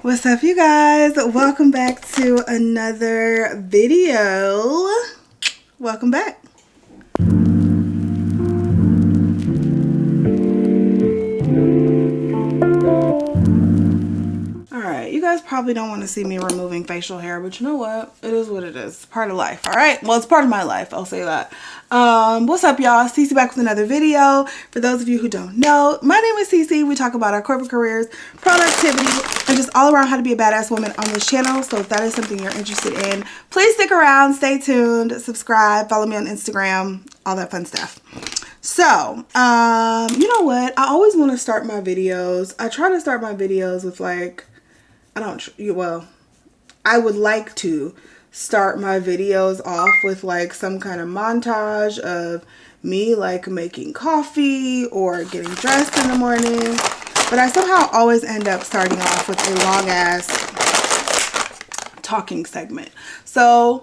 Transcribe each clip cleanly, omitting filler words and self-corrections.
What's up, you guys? Welcome back to another video. Welcome back. Alright, you guys probably don't want to see me removing facial hair, but you know what? It is what it is. It's part of life, alright? Well, it's part of my life, I'll say that. What's up, y'all? Cece back with another video. For those of you who don't know, my name is Cece. We talk about our corporate careers, productivity, and just all around how to be a badass woman on this channel. So if that is something you're interested in, please stick around, stay tuned, subscribe, follow me on Instagram, all that fun stuff. So, you know what? I always want to start my videos. I try to start my videos with like, I would like to start my videos off with like some kind of montage of me like making coffee or getting dressed in the morning. But I somehow always end up starting off with a long ass talking segment. So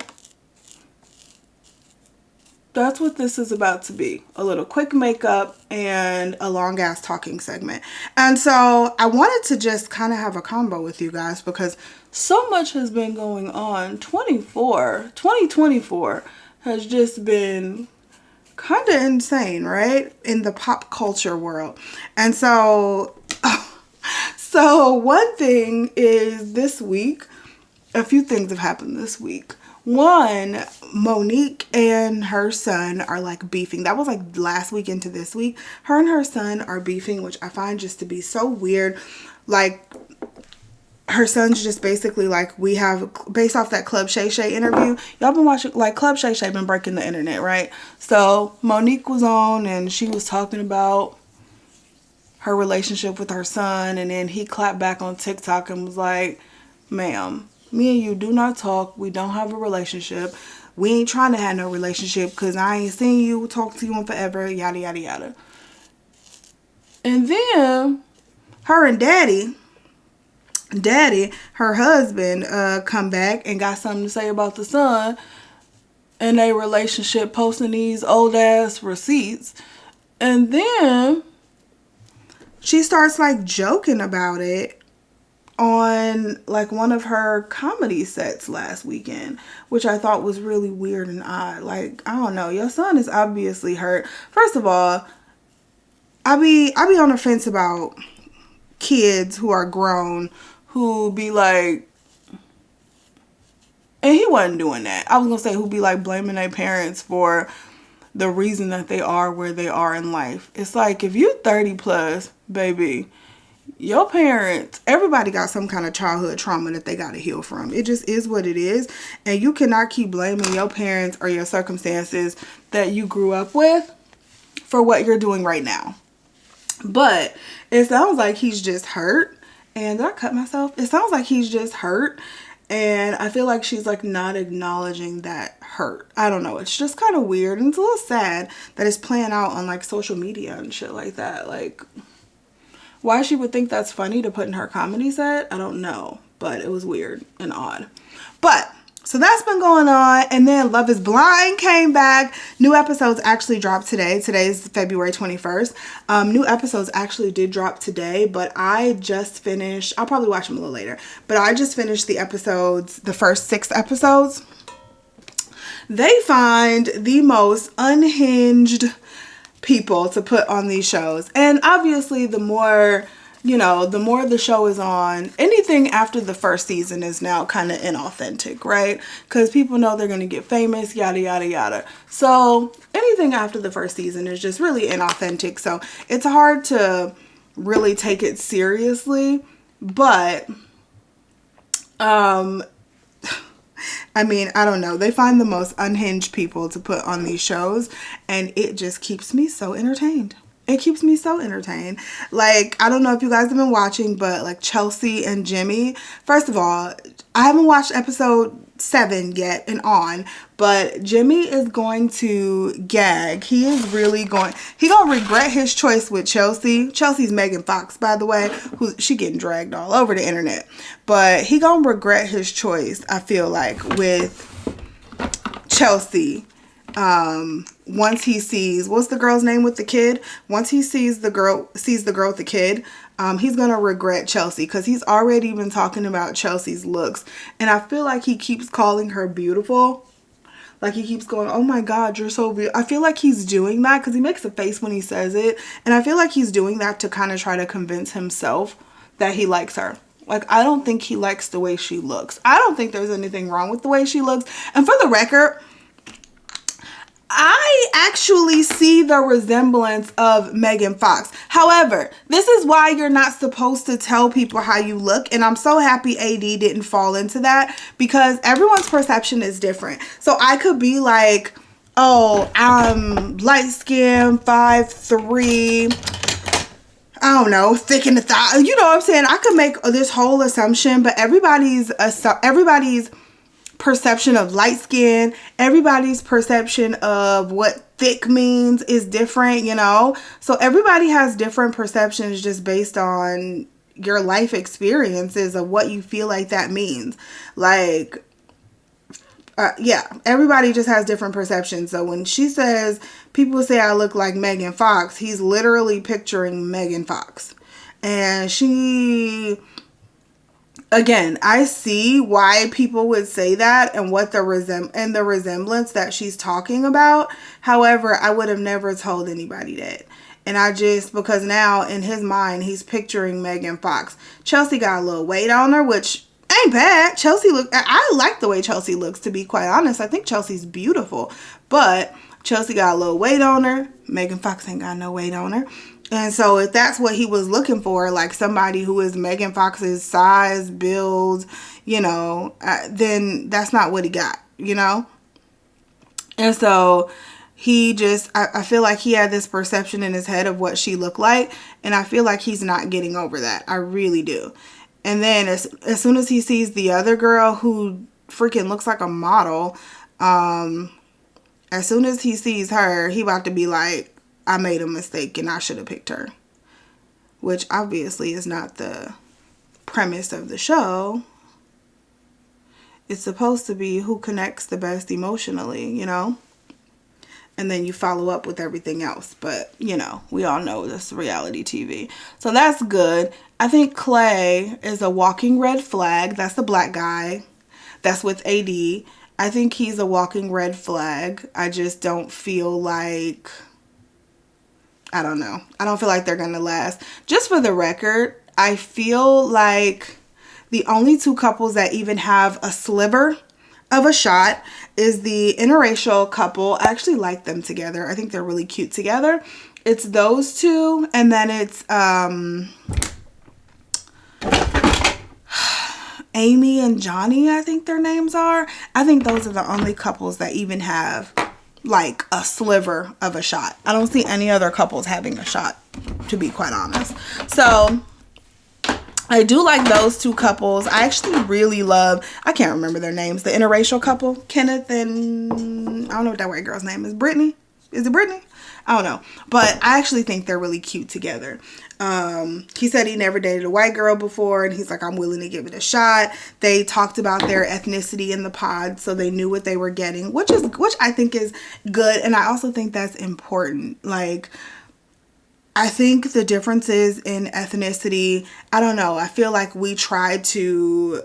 that's what this is about to be. A little quick makeup and a long ass talking segment. And so I wanted to just kind of have a combo with you guys because so much has been going on. 2024 has just been kind of insane, right? In the pop culture world. And so, one thing is this week, a few things have happened this week. One, Monique and her son are like beefing. That was like last week into this week. Her and her son are beefing, which I find just to be so weird. Like, her son's just basically like, we have, based off that Club Shay Shay interview, y'all been watching, like Club Shay Shay been breaking the internet, right? So Monique was on and she was talking about her relationship with her son, and then he clapped back on TikTok and was like, ma'am, me and you do not talk. We don't have a relationship. We ain't trying to have no relationship because I ain't seen you, talk to you in forever, yada, yada, yada. And then her and daddy, her husband, come back and got something to say about the son and their relationship, posting these old ass receipts. And then she starts like joking about it on like one of her comedy sets last weekend, which I thought was really weird and odd. Like, I don't know, your son is obviously hurt. First of all, I be on the fence about kids who are grown who be like, and he wasn't doing that. I was gonna say who be like blaming their parents for the reason that they are where they are in life. It's like, if you 30 plus, baby, your parents, everybody got some kind of childhood trauma that they got to heal from. It just is what it is. And you cannot keep blaming your parents or your circumstances that you grew up with for what you're doing right now. But it sounds like he's just hurt. And did I cut myself? It sounds like he's just hurt. And I feel like she's like not acknowledging that hurt. I don't know. It's just kind of weird. And it's a little sad that it's playing out on like social media and shit like that. Like, why she would think that's funny to put in her comedy set, I don't know. But it was weird and odd. But, so that's been going on. And then Love is Blind came back. New episodes actually dropped today. Today's February 21st. New episodes actually did drop today. But I just finished, I'll probably watch them a little later. But I just finished the episodes, the first 6 episodes. They find the most unhinged people to put on these shows, and obviously the more, you know, the more the show is on, anything after the first season is now kind of inauthentic, right? Because people know they're going to get famous, yada yada yada. So anything after the first season is just really inauthentic, so it's hard to really take it seriously. But I mean, I don't know. They find the most unhinged people to put on these shows, and it just keeps me so entertained. It keeps me so entertained. Like, I don't know if you guys have been watching, but like Chelsea and Jimmy. First of all, I haven't watched episode 7 yet and on, but Jimmy is going to gag. He is really going, he gonna regret his choice with Chelsea. Chelsea's Megan Fox, by the way, she getting dragged all over the internet, but he gonna regret his choice, I feel like, with Chelsea. Once he sees, what's the girl's name with the kid? Once he sees the girl with the kid, He's gonna regret Chelsea because he's already been talking about Chelsea's looks, and I feel like he keeps calling her beautiful. Like, he keeps going, oh my God, you're so beautiful. I feel like he's doing that because he makes a face when he says it. And I feel like he's doing that to kind of try to convince himself that he likes her. Like, I don't think he likes the way she looks. I don't think there's anything wrong with the way she looks. And for the record, I actually see the resemblance of Megan Fox. However, this is why you're not supposed to tell people how you look. And I'm so happy AD didn't fall into that because everyone's perception is different. So I could be like, oh, I'm light skinned, 5'3", I don't know, thick in the thigh. You know what I'm saying? I could make this whole assumption, but everybody's perception of light skin, everybody's perception of what thick means is different, you know? So everybody has different perceptions just based on your life experiences of what you feel like that means. Like, yeah, everybody just has different perceptions. So when she says, people say I look like Megan Fox, he's literally picturing Megan Fox. And she... Again, I see why people would say that and what the resemblance that she's talking about. However, I would have never told anybody that. And because now in his mind, he's picturing Megan Fox. Chelsea got a little weight on her, which ain't bad. I like the way Chelsea looks, to be quite honest. I think Chelsea's beautiful, but Chelsea got a little weight on her. Megan Fox ain't got no weight on her. And so if that's what he was looking for, like somebody who is Megan Fox's size, build, you know, then that's not what he got, you know? And so I feel like he had this perception in his head of what she looked like. And I feel like he's not getting over that. I really do. And then as soon as he sees the other girl who freaking looks like a model, as soon as he sees her, he about to be like, I made a mistake and I should have picked her. Which obviously is not the premise of the show. It's supposed to be who connects the best emotionally, you know? And then you follow up with everything else. But, you know, we all know this reality TV. So that's good. I think Clay is a walking red flag. That's the black guy that's with AD. I think he's a walking red flag. I just don't feel like... I don't know. I don't feel like they're going to last. Just for the record, I feel like the only two couples that even have a sliver of a shot is the interracial couple. I actually like them together. I think they're really cute together. It's those two. And then it's Amy and Johnny, I think their names are. I think those are the only couples that even have like a sliver of a shot. I don't see any other couples having a shot, to be quite honest. So I do like those two couples. I actually really love, I can't remember their names, the interracial couple, Kenneth and I don't know what that white girl's name is. Brittany? Is it Brittany? I don't know. But I actually think they're really cute together. He said he never dated a white girl before, and he's like, I'm willing to give it a shot. They talked about their ethnicity in the pod, so they knew what they were getting, which I think is good. And I also think that's important. Like, I think the differences in ethnicity, I don't know. I feel like we try to,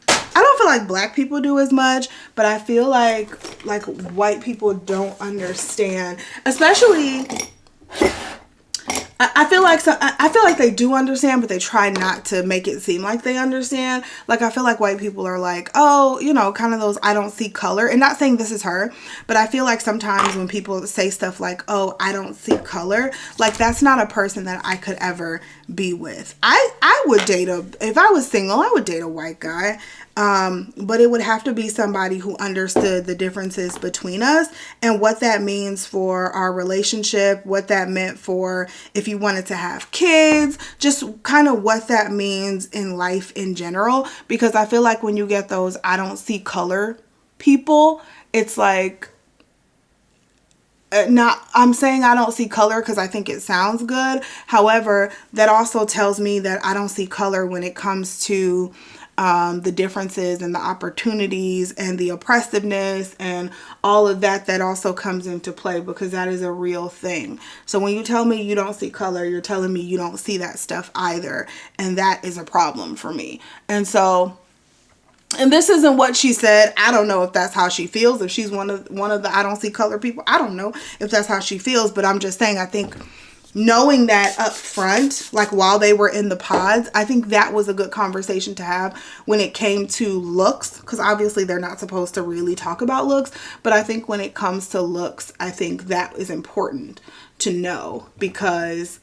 I don't feel like black people do as much, but I feel like white people don't understand, especially, I feel like they do understand, but they try not to make it seem like they understand. Like, I feel like white people are like, oh, you know, kind of those I don't see color. And not saying this is her, but I feel like sometimes when people say stuff like, oh, I don't see color, like that's not a person that I could ever be with. I would date if I was single, I would date a white guy. But it would have to be somebody who understood the differences between us and what that means for our relationship, what that meant for if you wanted to have kids, just kind of what that means in life in general. Because I feel like when you get those I don't see color people, it's like, I'm saying I don't see color because I think it sounds good. However, that also tells me that I don't see color when it comes to the differences and the opportunities and the oppressiveness and all of that also comes into play, because that is a real thing. So when you tell me you don't see color, you're telling me you don't see that stuff either. And that is a problem for me. And so, and this isn't what she said. I don't know if that's how she feels. If she's one of the I don't see color people, I don't know if that's how she feels. But I'm just saying, I think knowing that up front, like while they were in the pods, I think that was a good conversation to have when it came to looks, because obviously they're not supposed to really talk about looks. But I think when it comes to looks, I think that is important to know, because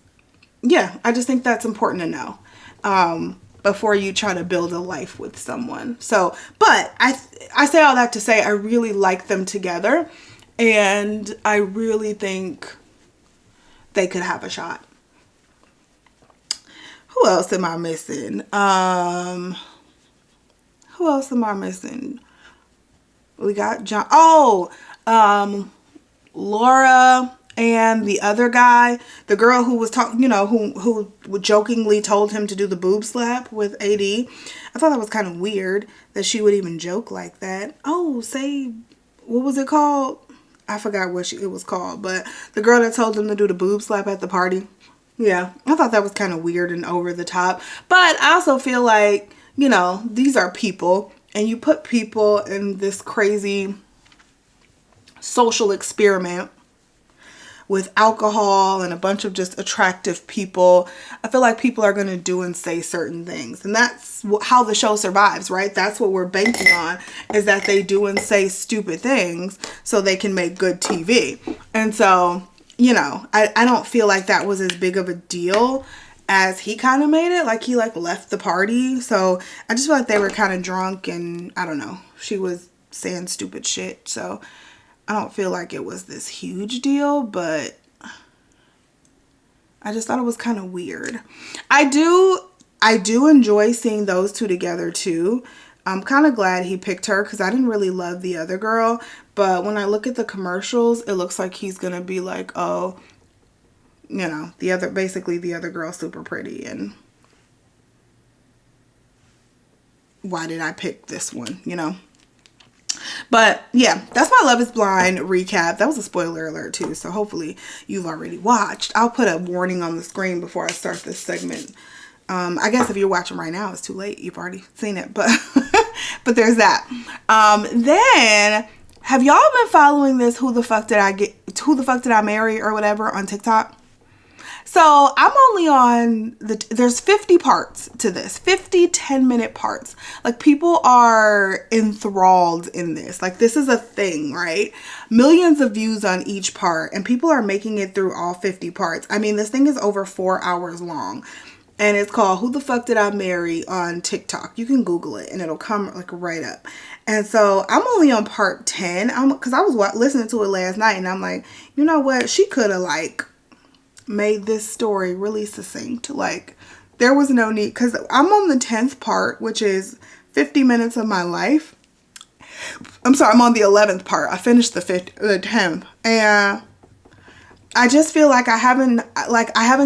yeah, I just think that's important to know. Before you try to build a life with someone. So, but I say all that to say I really like them together, and I really think they could have a shot. Who else am I missing? Who else am I missing? We got John. Laura and the other guy, the girl who was talking, who jokingly told him to do the boob slap with AD. I thought that was kind of weird that she would even joke like that. What was it called? I forgot what it was called, but the girl that told him to do the boob slap at the party. Yeah, I thought that was kind of weird and over the top. But I also feel like, these are people, and you put people in this crazy social experiment with alcohol and a bunch of just attractive people. I feel like people are going to do and say certain things. And that's how the show survives, right? That's what we're banking on, is that they do and say stupid things so they can make good TV. And so, I don't feel like that was as big of a deal as he kind of made it. Like he left the party. So I just feel like they were kind of drunk, and I don't know, she was saying stupid shit. So I don't feel like it was this huge deal, but I just thought it was kind of weird. I do enjoy seeing those two together too. I'm kind of glad he picked her, because I didn't really love the other girl. But when I look at the commercials, it looks like he's going to be like, oh, the other girl's super pretty, and why did I pick this one, But yeah, that's my Love is Blind recap. That was a spoiler alert too, so hopefully you've already watched. I'll put a warning on the screen before I start this segment. I guess if you're watching right now, it's too late. You've already seen it, but but there's that. Then have y'all been following this Who the Fuck Did I Marry or whatever on TikTok? So I'm only on there's 50 parts to this, 50 10-minute parts. Like, people are enthralled in this. Like, this is a thing, right? Millions of views on each part, and people are making it through all 50 parts. I mean, this thing is over 4 hours long, and it's called Who the Fuck Did I Marry on TikTok. You can Google it and it'll come like right up. And so I'm only on part 10 because I was listening to it last night, and I'm like, you know what? She could have made this story really succinct. Like, there was no need, because I'm on the 10th part, which is 50 minutes of my life. I'm sorry, I'm on the 11th part. I finished the 10th, and I just feel like I haven't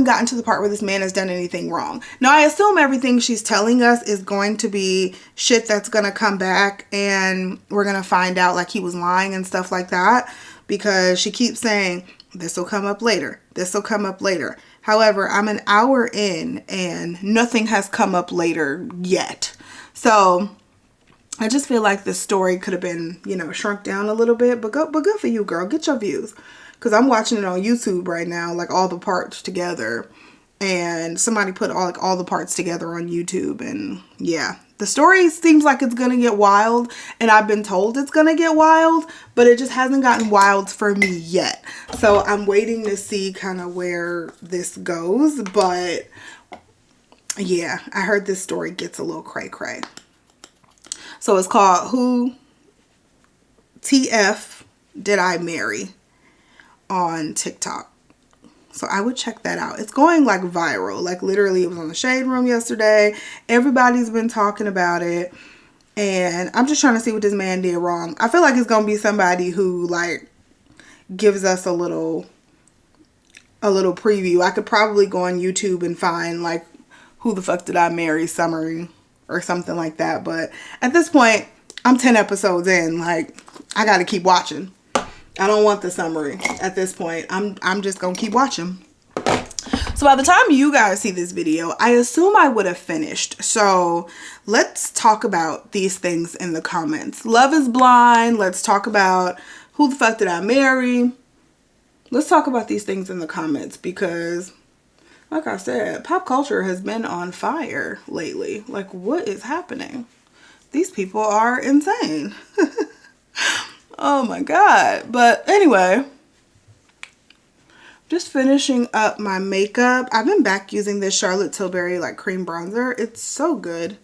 gotten to the part where this man has done anything wrong. Now, I assume everything she's telling us is going to be shit that's going to come back, and we're going to find out like he was lying and stuff like that, because she keeps saying, this will come up later. This will come up later. However, I'm an hour in and nothing has come up later yet. So I just feel like this story could have been, shrunk down a little bit. But good for you, girl. Get your views. Because I'm watching it on YouTube right now, like all the parts together. And somebody put all the parts together on YouTube. And yeah, the story seems like it's going to get wild. And I've been told it's going to get wild. But it just hasn't gotten wild for me yet. So I'm waiting to see kind of where this goes. But yeah, I heard this story gets a little cray-cray. So it's called Who TF Did I Marry on TikTok. So I would check that out. It's going like viral. Like, literally, it was on the Shade Room yesterday. Everybody's been talking about it. And I'm just trying to see what this man did wrong. I feel like it's going to be somebody who like gives us a little preview. I could probably go on YouTube and find like Who the Fuck Did I Marry summary or something like that. But at this point, I'm 10 episodes in. Like, I got to keep watching. I don't want the summary at this point. I'm just going to keep watching. So by the time you guys see this video, I assume I would have finished. So let's talk about these things in the comments. Love is Blind. Let's talk about who the fuck did I marry. Let's talk about these things in the comments because, like I said, pop culture has been on fire lately. Like, what is happening? These people are insane. Oh my God. But anyway, just finishing up my makeup. I've been back using this Charlotte Tilbury like cream bronzer. It's so good.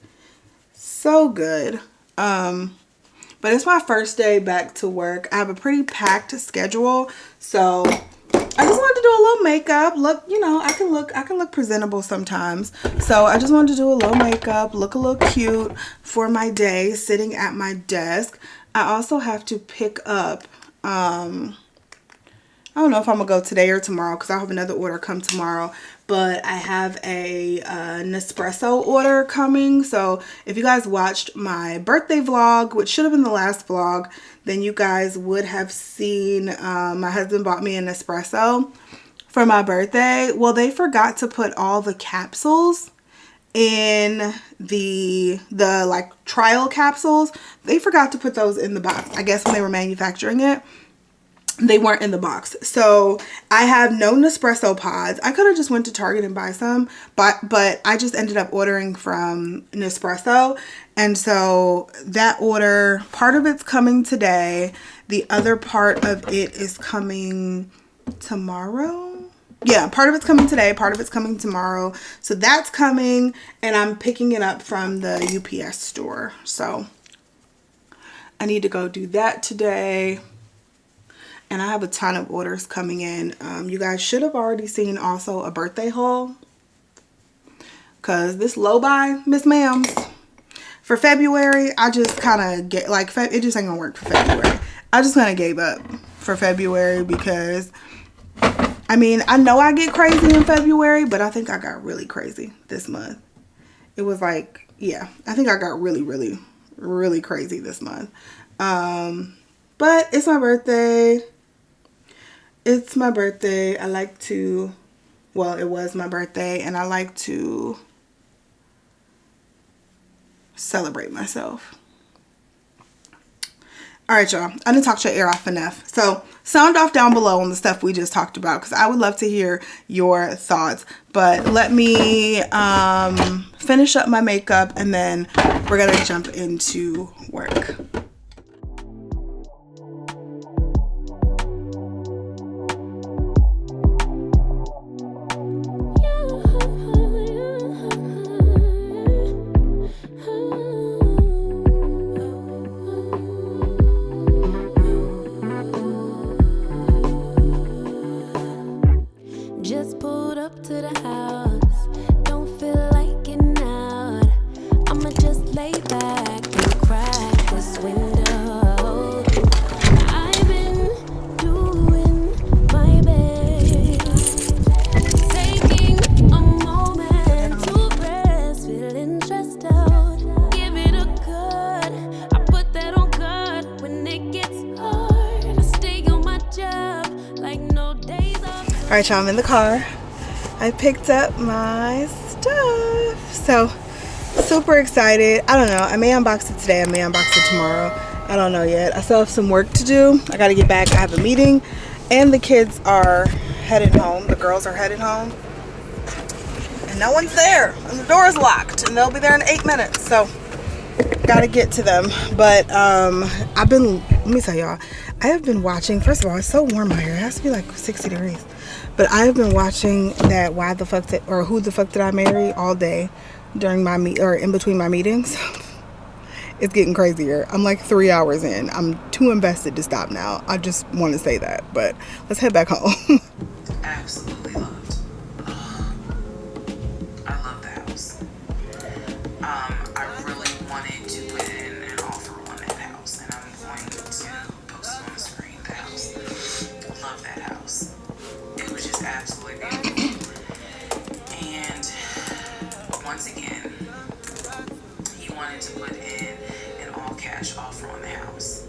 So good. But it's my first day back to work. I have a pretty packed schedule. So I just wanted to do a little makeup. Look, you know, I can look presentable sometimes. So I just wanted to do a little makeup, look a little cute for my day sitting at my desk. I also have to pick up I don't know if I'm going to go today or tomorrow because I have another order come tomorrow. But I have a Nespresso order coming. So if you guys watched my birthday vlog, which should have been the last vlog, then you guys would have seen my husband bought me a Nespresso for my birthday. Well, they forgot to put all the capsules in the like trial capsules. They forgot to put those in the box. I guess when they were manufacturing it, they weren't in the box. So I have no Nespresso pods. I could have just went to Target and buy some, but I just ended up ordering from Nespresso. And so that order, part of it's coming today. The other part of it is coming tomorrow. Yeah, part of it's coming today, part of it's coming tomorrow. So that's coming, and I'm picking it up from the UPS store. So I need to go do that today. And I have a ton of orders coming in. You guys should have already seen also a birthday haul. Because this low buy, Miss Ma'ams, for February, I just kind of get, like, it just ain't going to work for February. I just kind of gave up for February because, I mean, I know I get crazy in February, but I think I got really crazy this month. It was like, yeah, I think I got really, really, really crazy this month. But it's my birthday. It's my birthday. I like to, well, it was my birthday, and I like to celebrate myself. All right, y'all. I didn't talk your ear off enough. So sound off down below on the stuff we just talked about because I would love to hear your thoughts. But let me finish up my makeup, and then we're going to jump into work. All right, y'all, I'm in the car. I picked up my stuff. So, super excited. I don't know. I may unbox it today. I may unbox it tomorrow. I don't know yet. I still have some work to do. I got to get back. I have a meeting. And the kids are headed home. The girls are headed home. And no one's there. And the door is locked. And they'll be there in 8 minutes. So, got to get to them. But let me tell y'all. I have been watching. First of all, it's so warm out here. It has to be like 60 degrees. But I have been watching that Who the Fuck Did I Marry all day during my in between my meetings. It's getting crazier. I'm like 3 hours in. I'm too invested to stop now. I just want to say that. But let's head back home. Absolutely loved. I love the house. I really wanted to put in an offer on that house, and I'm going to post it on the screen. The house. Love that house. It was just absolutely beautiful. And once again, wanted to put in an all cash offer on the house.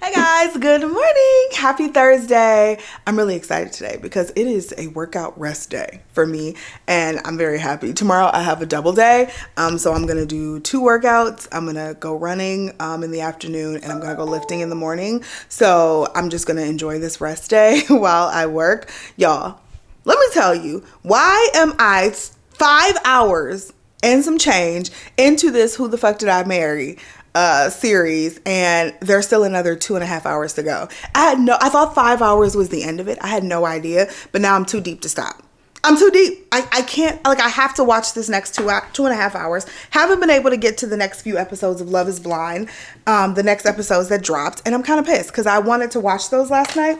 Hey guys, good morning. Happy Thursday. I'm really excited today because it is a workout rest day for me and I'm very happy. Tomorrow I have a double day, so I'm gonna do 2 workouts. I'm gonna go running in the afternoon and I'm gonna go lifting in the morning. So I'm just gonna enjoy this rest day while I work. Y'all, let me tell you, why am I 5 hours and some change into this Who the Fuck Did I Marry series, and there's still another 2.5 hours to go. I thought 5 hours was the end of it. I had no idea, but now I'm too deep to stop. I'm too deep. I can't, like, I have to watch this next 2.5 hours. Haven't been able to get to the next few episodes of Love is Blind, the next episodes that dropped, and I'm kind of pissed because I wanted to watch those last night.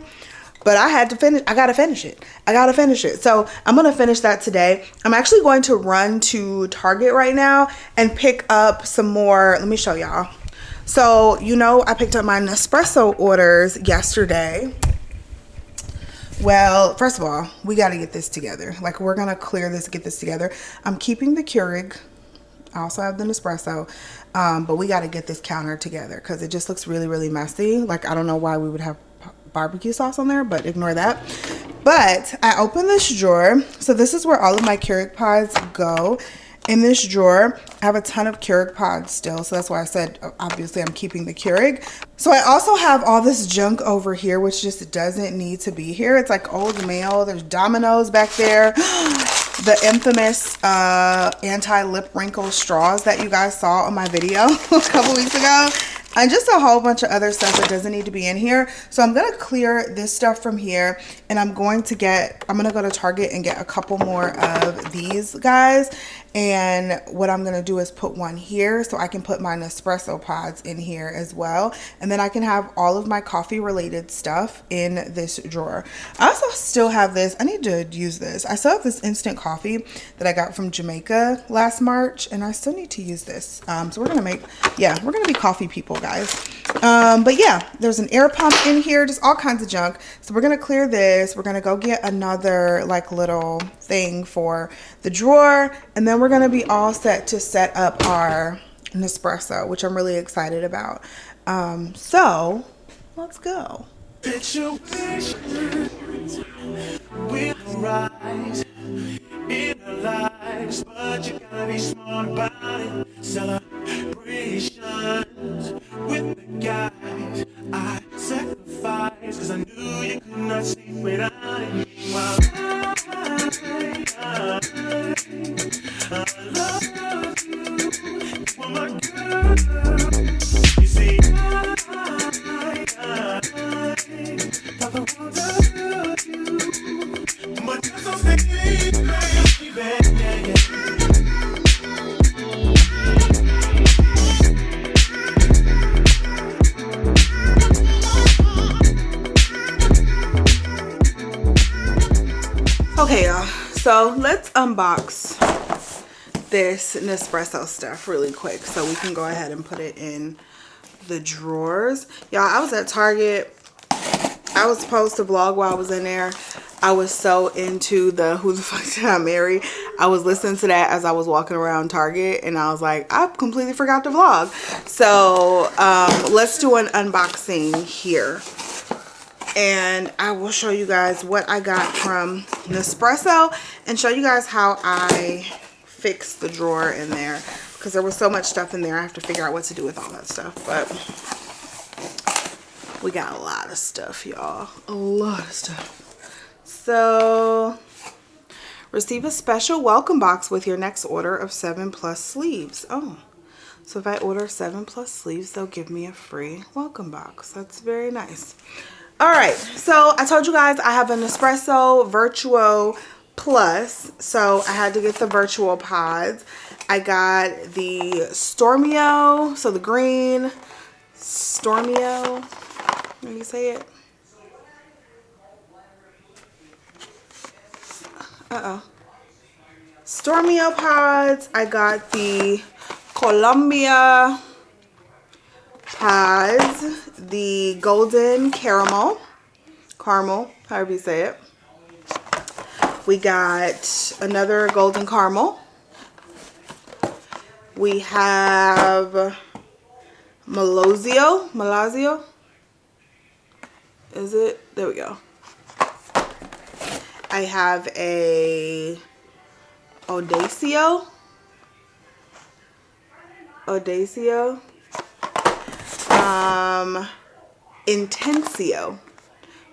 But I had to finish. I gotta finish it. So I'm gonna finish that today. I'm actually going to run to Target right now and pick up some more. Let me show y'all. So, you know, I picked up my Nespresso orders yesterday. Well, first of all, we gotta get this together. Like, we're gonna clear this, get this together. I'm keeping the Keurig. I also have the Nespresso, but we gotta get this counter together because it just looks really, really messy. Like, I don't know why we would have barbecue sauce on there, but ignore that. But I opened this drawer. So this is where all of my Keurig pods go. In this drawer, I have a ton of Keurig pods still. So that's why I said, obviously, I'm keeping the Keurig. So I also have all this junk over here, which just doesn't need to be here. It's like old mail. There's Dominoes back there. The infamous anti-lip wrinkle straws that you guys saw on my video a couple weeks ago. And just a whole bunch of other stuff that doesn't need to be in here. So I'm going to clear this stuff from here. And I'm going to go to Target and get a couple more of these guys. And what I'm going to do is put one here so I can put my Nespresso pods in here as well. And then I can have all of my coffee related stuff in this drawer. I also still have this. I need to use this. I still have this instant coffee that I got from Jamaica last March. And I still need to use this. So we're going to be coffee people, guys. But yeah, there's an air pump in here, just all kinds of junk. So we're going to clear this. We're going to go get another like little thing for the drawer. And then we're going to be all set to set up our Nespresso, which I'm really excited about. So let's go. We'll rise in our lives, but you gotta be smart about it. Celebrations with the guys. I sacrificed cause I knew you could not sleep without it. While I love you, you are my girl. You see, I thought the world of you, but you're so sweet, baby, yeah. Okay, y'all, so let's unbox this Nespresso stuff really quick so we can go ahead and put it in the drawers. Y'all, I was at Target. I was supposed to vlog while I was in there. I was so into the Who the Fuck Did I Marry. I was listening to that as I was walking around Target and I was like, I completely forgot to vlog. So let's do an unboxing here. And I will show you guys what I got from Nespresso and show you guys how I fixed the drawer in there because there was so much stuff in there. I have to figure out what to do with all that stuff, but we got a lot of stuff, y'all. A lot of stuff. So receive a special welcome box with your next order of 7+ sleeves. Oh, so if I order 7+ sleeves, they'll give me a free welcome box. That's very nice. All right, so I told you guys I have a Nespresso Vertuo Plus, so I had to get the Vertuo pods. I got the Stormio, so the green Stormio, let me say it. Stormio pods. I got the Columbia has the golden caramel, however you say it. We got another golden caramel. We have Malazio. Is it? There we go. I have a Audacio. Intensio.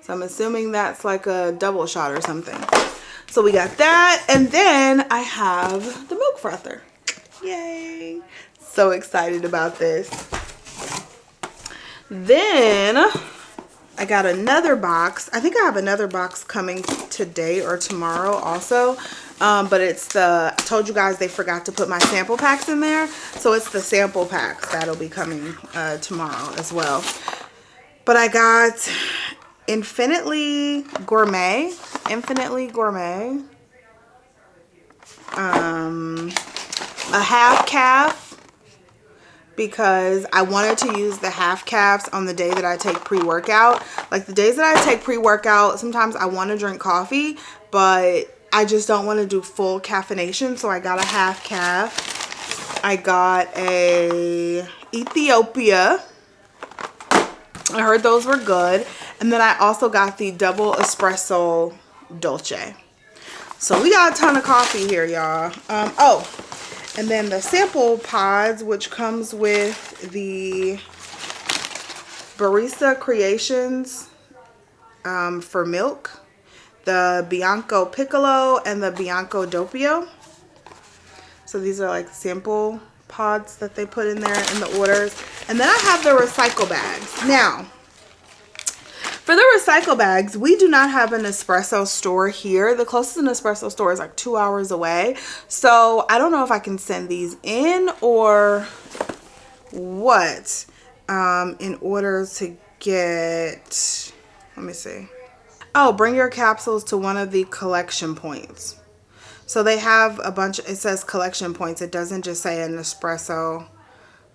So I'm assuming that's like a double shot or something. So we got that, and then I have the milk frother. Yay! So excited about this. Then I got another box. I think I have another box coming today or tomorrow also. But it's I told you guys they forgot to put my sample packs in there. So it's the sample packs that'll be coming tomorrow as well. But I got Infinitely Gourmet. A half calf, because I wanted to use the half calves on the day that I take pre-workout. Like the days that I take pre-workout, sometimes I want to drink coffee, but I just don't want to do full caffeination. So I got a half calf. I got a Ethiopia. I heard those were good. And then I also got the double espresso dolce. So we got a ton of coffee here, y'all. And then the sample pods, which comes with the Barista Creations for milk, the Bianco Piccolo, and the Bianco Doppio. So these are like sample pods that they put in there in the orders. And then I have the recycle bags. Now, for the recycle bags, we do not have an Nespresso store here. The closest Nespresso store is like 2 hours away. So I don't know if I can send these in or what in order to get, let me see. Oh, bring your capsules to one of the collection points. So they have a bunch, it says collection points. It doesn't just say an Nespresso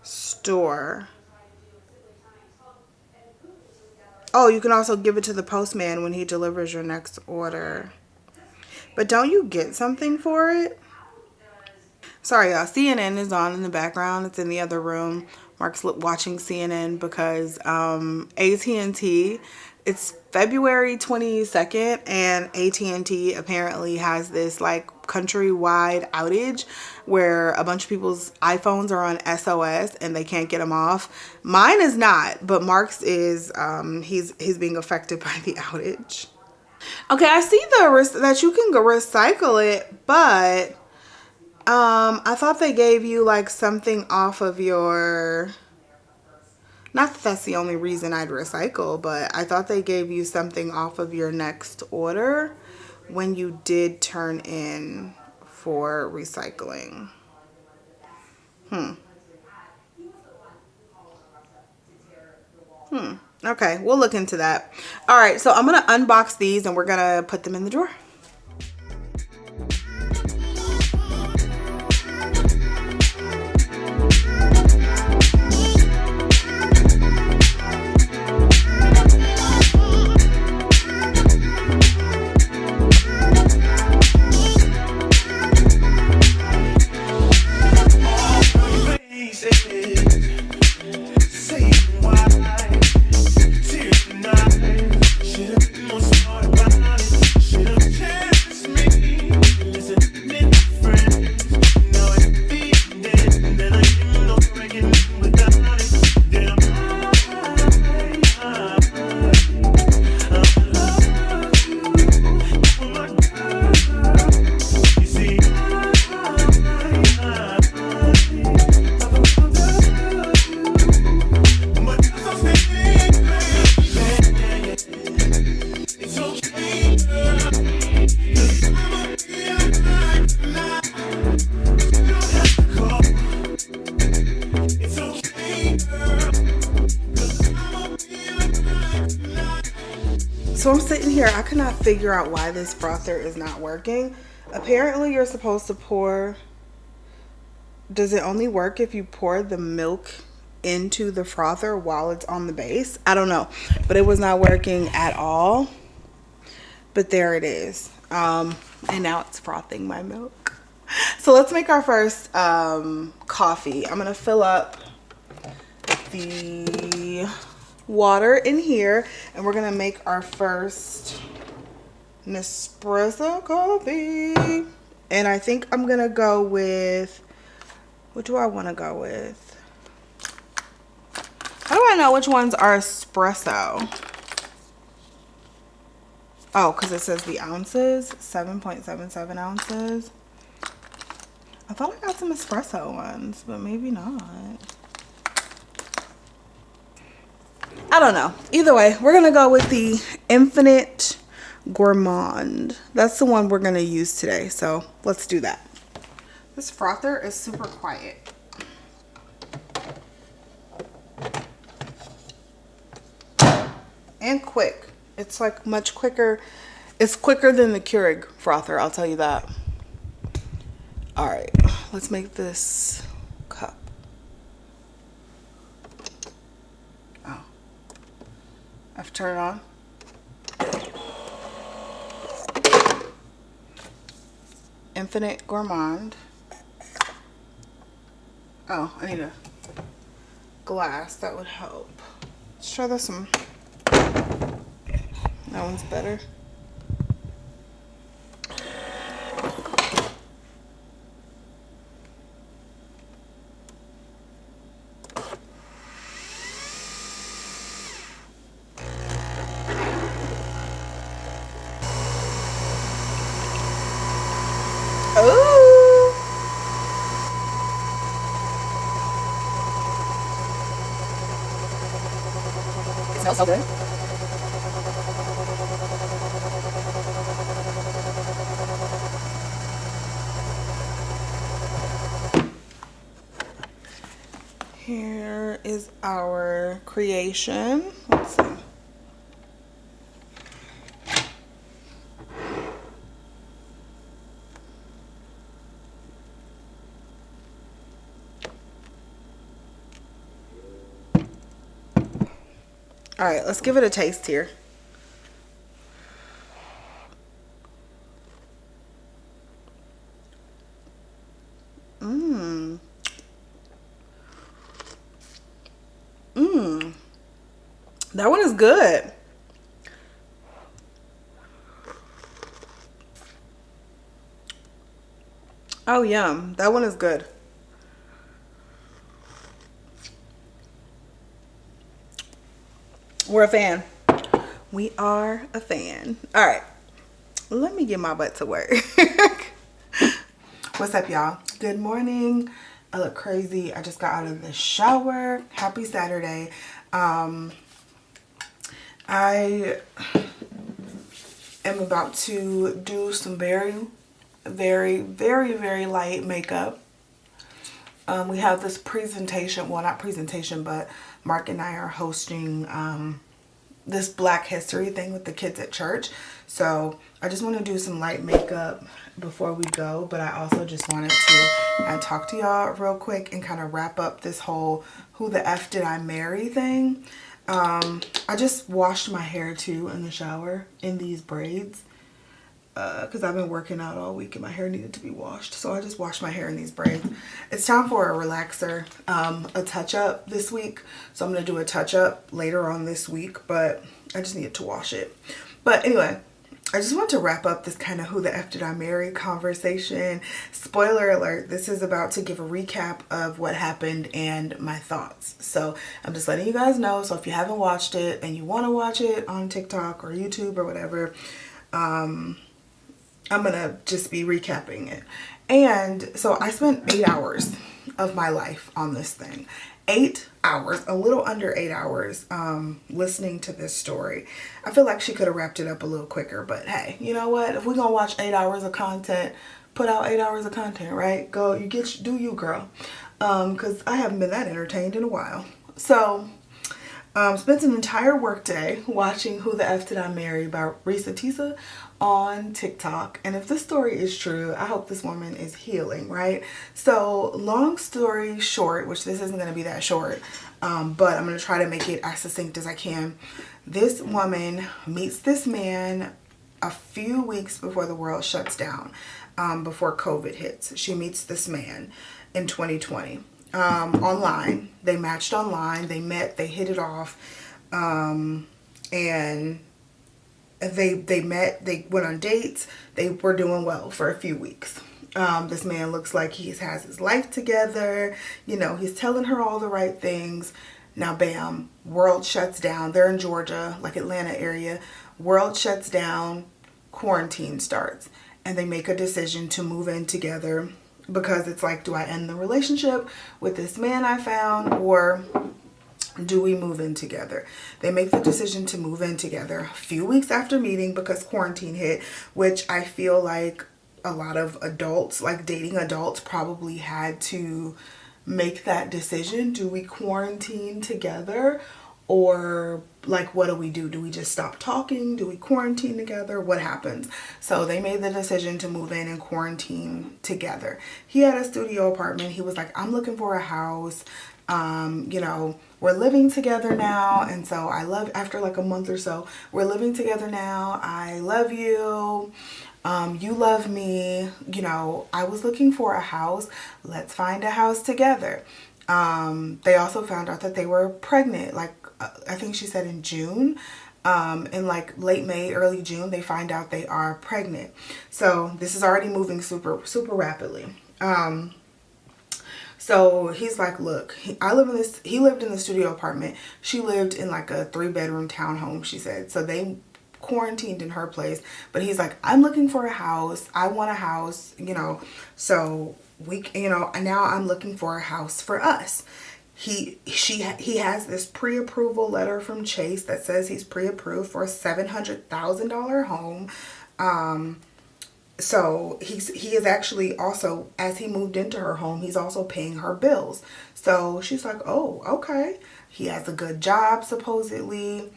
store. Oh, you can also give it to the postman when he delivers your next order. But don't you get something for it? Sorry, y'all. CNN is on in the background. It's in the other room. Mark's watching CNN because AT&T, it's February 22nd, and AT&T apparently has this like countrywide outage where a bunch of people's iPhones are on SOS and they can't get them off. Mine is not, but Mark's is. He's being affected by the outage. Okay, I see that you can go recycle it, but I thought they gave you like something off of your, not that that's the only reason I'd recycle, but I thought they gave you something off of your next order when you did turn in for recycling. Okay, we'll look into that. All right, so I'm gonna unbox these and we're gonna put them in the drawer. So I'm sitting here, I could not figure out why this frother is not working. Apparently you're supposed to pour, does it only work if you pour the milk into the frother while it's on the base. I don't know, but it was not working at all. But there it is. And now it's frothing my milk. So let's make our first coffee. I'm gonna fill up the water in here, and we're gonna make our first Nespresso coffee. And I think I'm gonna go with, what do I want to go with? How do I know which ones are espresso? Oh, because it says the ounces, 7.77 ounces. I thought I got some espresso ones, but maybe not. I don't know. Either way, we're going to go with the Infinite Gourmand. That's the one we're going to use today, so let's do that. This frother is super quiet. And quick. It's like much quicker. It's quicker than the Keurig frother, I'll tell you that. All right, let's make this cup. Oh, I have to turn it on. Infinite Gourmand. Oh, I need a glass. That would help. Let's try this one. That one's better. Ooh. It smells so good. Here is our creation. Let's see. All right, let's give it a taste here. That one is good. Oh, yum. That one is good. We're a fan. We are a fan. All right. Let me get my butt to work. What's up, y'all? Good morning. I look crazy. I just got out of the shower. Happy Saturday. I am about to do some very light makeup. We have this presentation, well, not presentation, but Mark and I are hosting this Black History thing with the kids at church. So I just want to do some light makeup before we go, but I also just wanted to talk to y'all real quick and kind of wrap up this whole who the F did I marry thing. I just washed my hair too in the shower in these braids because I've been working out all week and my hair needed to be washed. So I just washed my hair in these braids. It's time for a relaxer, a touch-up this week. So I'm going to do a touch-up later on this week, but I just needed to wash it. But anyway, I just want to wrap up this kind of who the F did I marry conversation. Spoiler alert, this is about to give a recap of what happened and my thoughts. So I'm just letting you guys know. So if you haven't watched it and you want to watch it on TikTok or YouTube or whatever, I'm going to just be recapping it. And so I spent 8 hours of my life on this thing. 8 hours, a little under 8 hours, listening to this story. I feel like she could have wrapped it up a little quicker, but hey, you know what? If we're gonna watch 8 hours of content, put out 8 hours of content, right? Go, do you, girl. Because I haven't been that entertained in a while. So, Spent an entire workday watching Who the F Did I Marry by Risa Tisa on TikTok. And if this story is true, I hope this woman is healing, right? So, long story short, which this isn't going to be that short, but I'm going to try to make it as succinct as I can. This woman meets this man a few weeks before the world shuts down, before COVID hits. She meets this man in 2020. Online. They matched online. They met. They hit it off, and they met. They went on dates. They were doing well for a few weeks. This man looks like he has his life together. You know, he's telling her all the right things. Now, bam, world shuts down. They're in Georgia, like Atlanta area. World shuts down. Quarantine starts, and they make a decision to move in together. Because it's like, do I end the relationship with this man I found, or do we move in together? They make the decision to move in together a few weeks after meeting because quarantine hit, which I feel like a lot of adults, like dating adults, probably had to make that decision. Do we quarantine together? Or like, what do we do? Do we just stop talking? Do we quarantine together? What happens? So they made the decision to move in and quarantine together. He had a studio apartment. He was like, I'm looking for a house. You know, we're living together now. And so after like a month or so, we're living together now. I love you. You love me. You know, I was looking for a house. Let's find a house together. They also found out that they were pregnant, like I think she said in June, in like late May, early June, they find out they are pregnant. So this is already moving super, super rapidly. So he's like, look, he lived in the studio apartment. She lived in like a 3-bedroom townhome, she said. So they quarantined in her place, but he's like, I'm looking for a house. I want a house, you know, so now I'm looking for a house for us. He has this pre-approval letter from Chase that says he's pre-approved for a $700,000 home. So he is actually also, as he moved into her home, he's also paying her bills. So she's like, oh, okay. He has a good job, supposedly.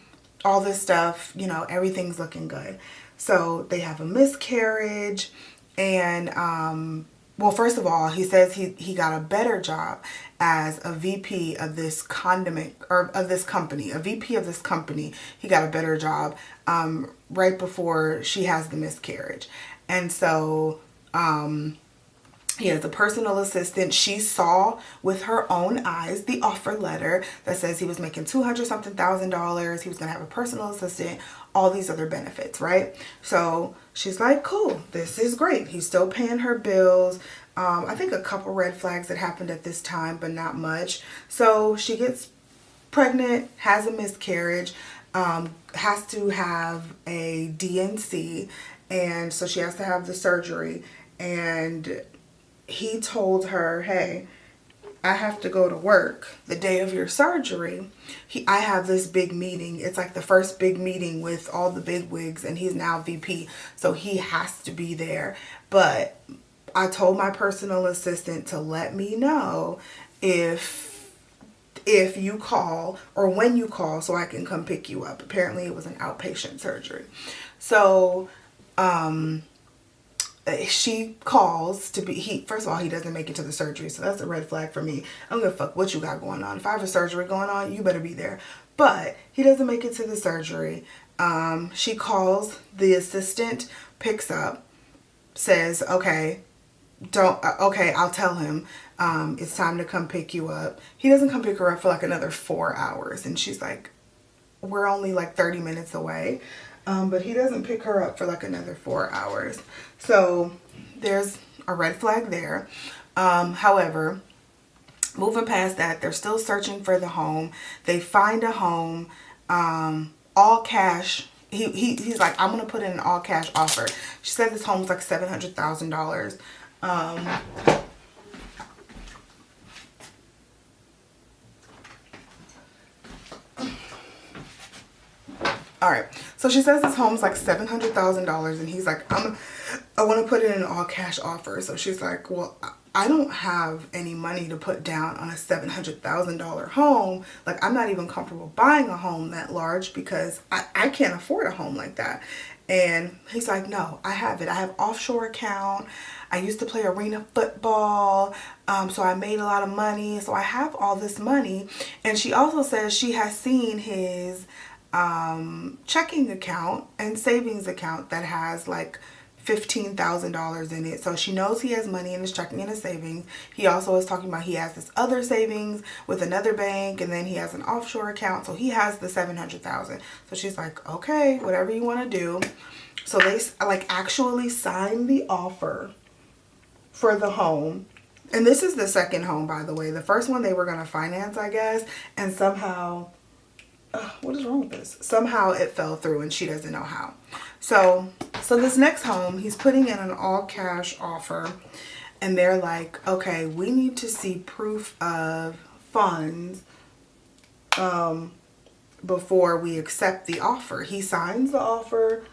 All this stuff, you know, everything's looking good. So they have a miscarriage, and well, first of all, he says he got a better job as a VP of this company, a VP of this company. He got a better job right before she has the miscarriage. And so he has a personal assistant. She saw with her own eyes the offer letter that says he was making $200-something thousand. He was going to have a personal assistant, all these other benefits, right? So she's like, cool, this is great. He's still paying her bills. I think a couple red flags that happened at this time, but not much. So she gets pregnant, has a miscarriage, has to have a DNC, and so she has to have the surgery. And he told her, hey, I have to go to work the day of your surgery. I have this big meeting. It's like the first big meeting with all the big wigs, and he's now VP, so he has to be there. But I told my personal assistant to let me know if you call or when you call so I can come pick you up. Apparently it was an outpatient surgery. So she calls to be, first of all, he doesn't make it to the surgery, so that's a red flag for me. I don't give a fuck what you got going on. If I have a surgery going on, you better be there. But he doesn't make it to the surgery. She calls, the assistant picks up, says, okay, I'll tell him it's time to come pick you up. He doesn't come pick her up for like another 4 hours, and she's like, we're only like 30 minutes away. But he doesn't pick her up for like another 4 hours. So there's a red flag there. However, moving past that, they're still searching for the home. They find a home, all cash. He's like, I'm going to put in an all cash offer. She said this home's like $700,000. All right, so she says this home's like $700,000, and he's like, I want to put in an all cash offer. So she's like, well, I don't have any money to put down on a $700,000 home. Like, I'm not even comfortable buying a home that large because I can't afford a home like that. And he's like, no, I have it. I have offshore account. I used to play arena football. So I made a lot of money. So I have all this money. And she also says she has seen his checking account and savings account that has like $15,000 in it. So she knows he has money in his checking and his savings. He also is talking about he has this other savings with another bank, and then he has an offshore account. So he has the 700,000. So she's like, okay, whatever you want to do. So they like actually signed the offer for the home. And this is the second home, by the way. The first one they were going to finance, I guess, and somehow what is wrong with this? Somehow it fell through and she doesn't know how. So this next home, he's putting in an all cash offer, and they're like, okay, we need to see proof of funds before we accept the offer. He signs the offer,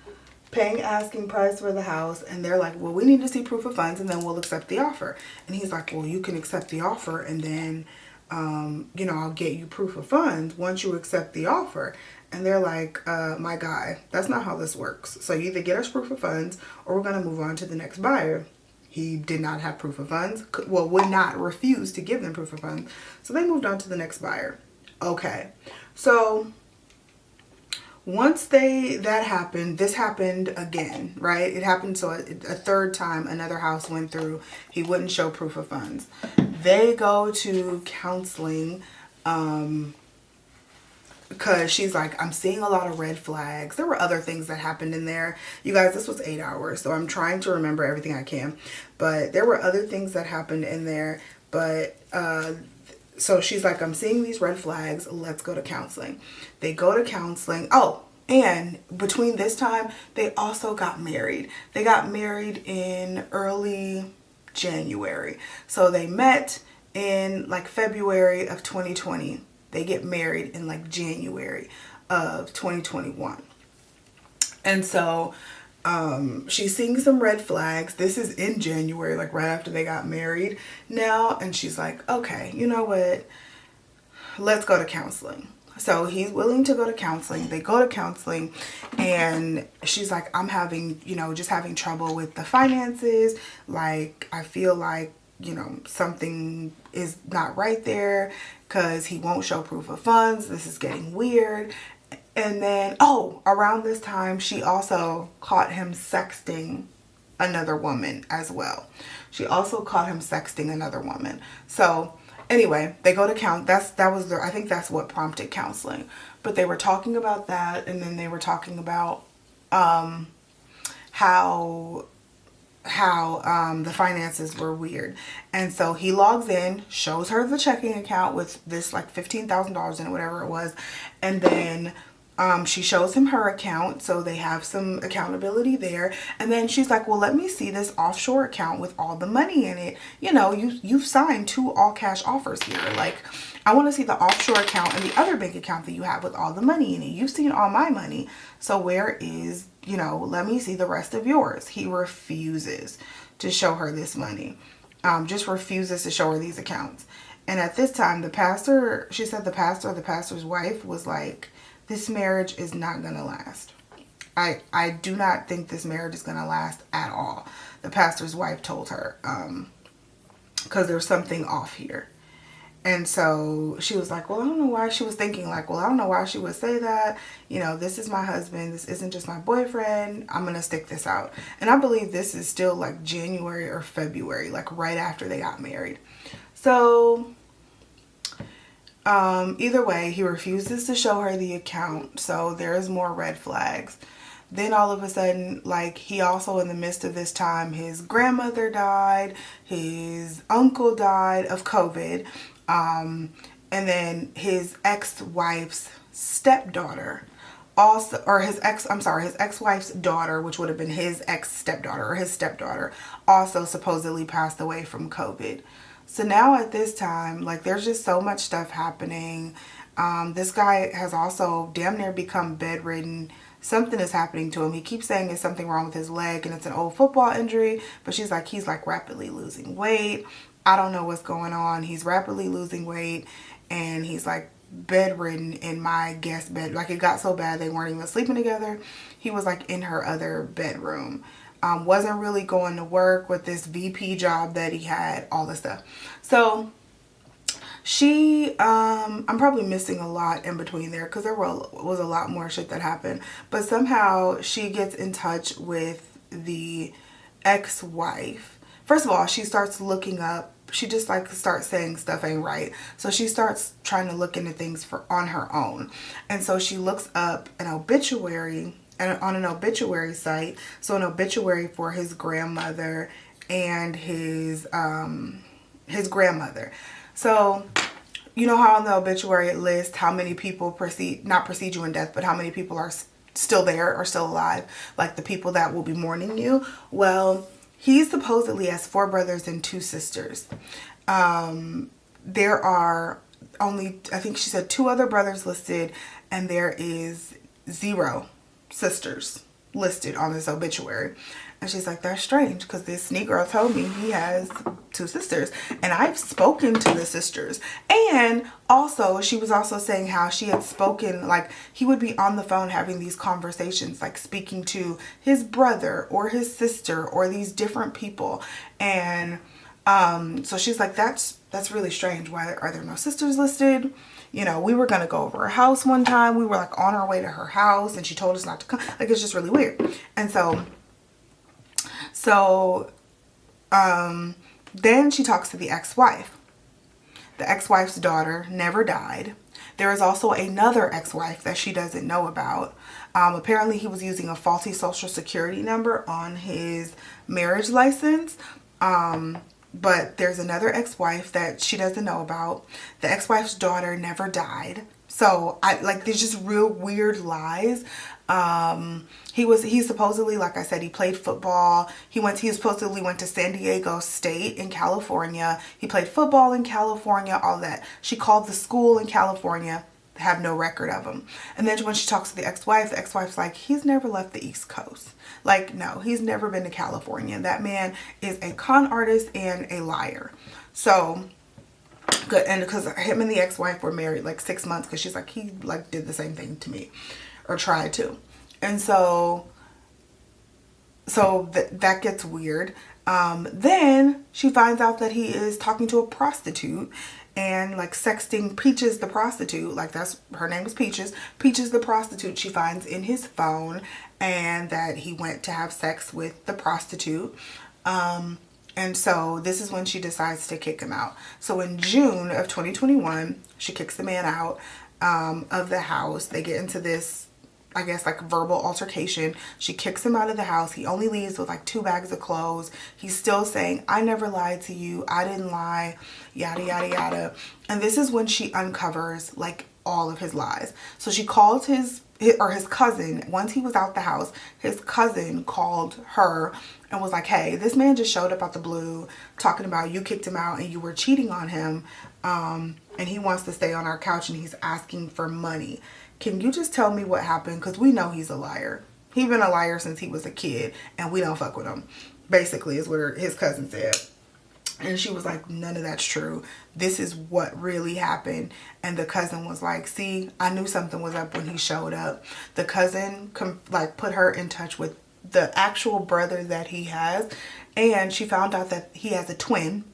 paying asking price for the house, and they're like, well, we need to see proof of funds and then we'll accept the offer. And he's like, well, you can accept the offer and then I'll get you proof of funds once you accept the offer. And they're like, my guy, that's not how this works. So you either get us proof of funds or we're going to move on to the next buyer. He did not have proof of funds. Well, would not refuse to give them proof of funds. So they moved on to the next buyer. Okay. So once that happened, this happened again, right? It happened so a third time another house went through. He wouldn't show proof of funds. They go to counseling because she's like, I'm seeing a lot of red flags. There were other things that happened in there. You guys, this was 8 hours, so I'm trying to remember everything I can. But there were other things that happened in there. But so she's like, I'm seeing these red flags. Let's go to counseling. They go to counseling. Oh, and between this time, they also got married. They got married in early January. So they met in like February of 2020. They get married in like January of 2021. And so she's seeing some red flags. This is in January, like right after they got married now. And she's like, okay, you know what? Let's go to counseling. So he's willing to go to counseling. They go to counseling and she's like, I'm having, just having trouble with the finances. Like, I feel like, something is not right there because he won't show proof of funds. This is getting weird. And then, around this time, she also caught him sexting another woman as well. She also caught him sexting another woman. So anyway, they go to I think that's what prompted counseling. But they were talking about that, and then they were talking about how the finances were weird. And so he logs in, shows her the checking account with this like $15,000 in it, whatever it was. And then she shows him her account, so they have some accountability there. And then she's like, well, let me see this offshore account with all the money in it. You've signed 2 all cash offers here. Like, I want to see the offshore account and the other bank account that you have with all the money in it. You've seen all my money. So where is, let me see the rest of yours. He refuses to show her this money. Just refuses to show her these accounts. And at this time, she said the pastor's wife was like, this marriage is not going to last. I do not think this marriage is going to last at all. The pastor's wife told her, because there's something off here. And so she was like, well, I don't know why. She was thinking like, well, I don't know why she would say that. This is my husband. This isn't just my boyfriend. I'm going to stick this out. And I believe this is still like January or February, like right after they got married. So either way, he refuses to show her the account. So there's more red flags. Then all of a sudden, like, he also, in the midst of this time, his grandmother died, his uncle died of COVID, and then his ex-wife's stepdaughter also, or his ex-wife's daughter, which would have been his ex-stepdaughter or his stepdaughter, also supposedly passed away from COVID. So now at this time, like, there's just so much stuff happening. This guy has also damn near become bedridden. Something is happening to him. He keeps saying there's something wrong with his leg and it's an old football injury, but she's like, he's like rapidly losing weight. I don't know what's going on. He's rapidly losing weight, and he's like bedridden in my guest bed. Like, it got so bad they weren't even sleeping together. He was like in her other bedroom. Wasn't really going to work with this VP job that he had, all this stuff. So she, I'm probably missing a lot in between there because there was a lot more shit that happened. But somehow she gets in touch with the ex-wife. First of all, she starts looking up. She just like starts saying stuff ain't right. So she starts trying to look into things on her own. And so she looks up an obituary on an obituary site. So an obituary for his grandmother and his grandmother. So you know how on the obituary it lists how many people not precede you in death, but how many people are still there or still alive, like the people that will be mourning you. Well, he supposedly has 4 brothers and 2 sisters. There are only, I think she said, 2 other brothers listed, and there is 0 sisters listed on this obituary. And she's like, that's strange, because this Negro told me he has 2 sisters. And I've spoken to the sisters. And also, she was also saying how she had spoken, like, he would be on the phone having these conversations, like speaking to his brother or his sister or these different people. And so she's like, that's really strange. Why are there no sisters listed? You know, we were going to go over her house one time. We were like on our way to her house and she told us not to come. Like, it's just really weird. And so then she talks to the ex-wife. The ex-wife's daughter never died. There is also another ex-wife that she doesn't know about. Apparently he was using a faulty social security number on his marriage license. But there's another ex-wife that she doesn't know about. The ex-wife's daughter never died. So there's just real weird lies. He supposedly, like I said, he played football. He supposedly went to San Diego State in California. He played football in California, all that. She called the school in California, have no record of him. And then when she talks to the ex-wife's like, he's never left the East Coast. Like, no, he's never been to California. That man is a con artist and a liar. So good. And because him and the ex-wife were married like 6 months, because she's like, he like did the same thing to me, or tried to. And so that gets weird. Then she finds out that he is talking to a prostitute and like sexting Peaches the prostitute. Like, that's her name is Peaches. Peaches the prostitute she finds in his phone, and that he went to have sex with the prostitute. And so this is when she decides to kick him out. So in June of 2021, she kicks the man out of the house. They get into this, I guess, like verbal altercation. She kicks him out of the house. He only leaves with like 2 bags of clothes. He's still saying, I never lied to you. I didn't lie, yada, yada, yada. And this is when she uncovers like all of his lies. So she called his cousin. Once he was out the house, his cousin called her and was like, hey, this man just showed up out the blue talking about you kicked him out and you were cheating on him. And he wants to stay on our couch and he's asking for money. Can you just tell me what happened? Because we know he's a liar. He's been a liar since he was a kid and we don't fuck with him. Basically is what his cousin said. And she was like, none of that's true. This is what really happened. And the cousin was like, see, I knew something was up when he showed up. The cousin put her in touch with the actual brother that he has. And she found out that he has a twin.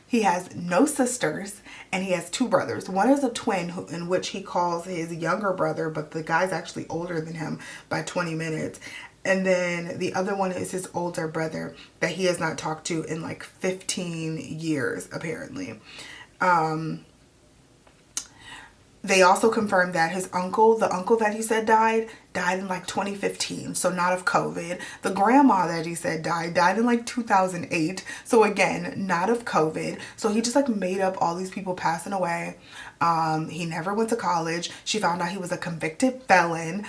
He has no sisters, and he has 2 brothers. One is a twin in which he calls his younger brother, but the guy's actually older than him by 20 minutes. And then the other one is his older brother that he has not talked to in like 15 years, apparently. They also confirmed that his uncle, the uncle that he said died in like 2015. So not of COVID. The grandma that he said died in like 2008. So again, not of COVID. So he just like made up all these people passing away. He never went to college. She found out he was a convicted felon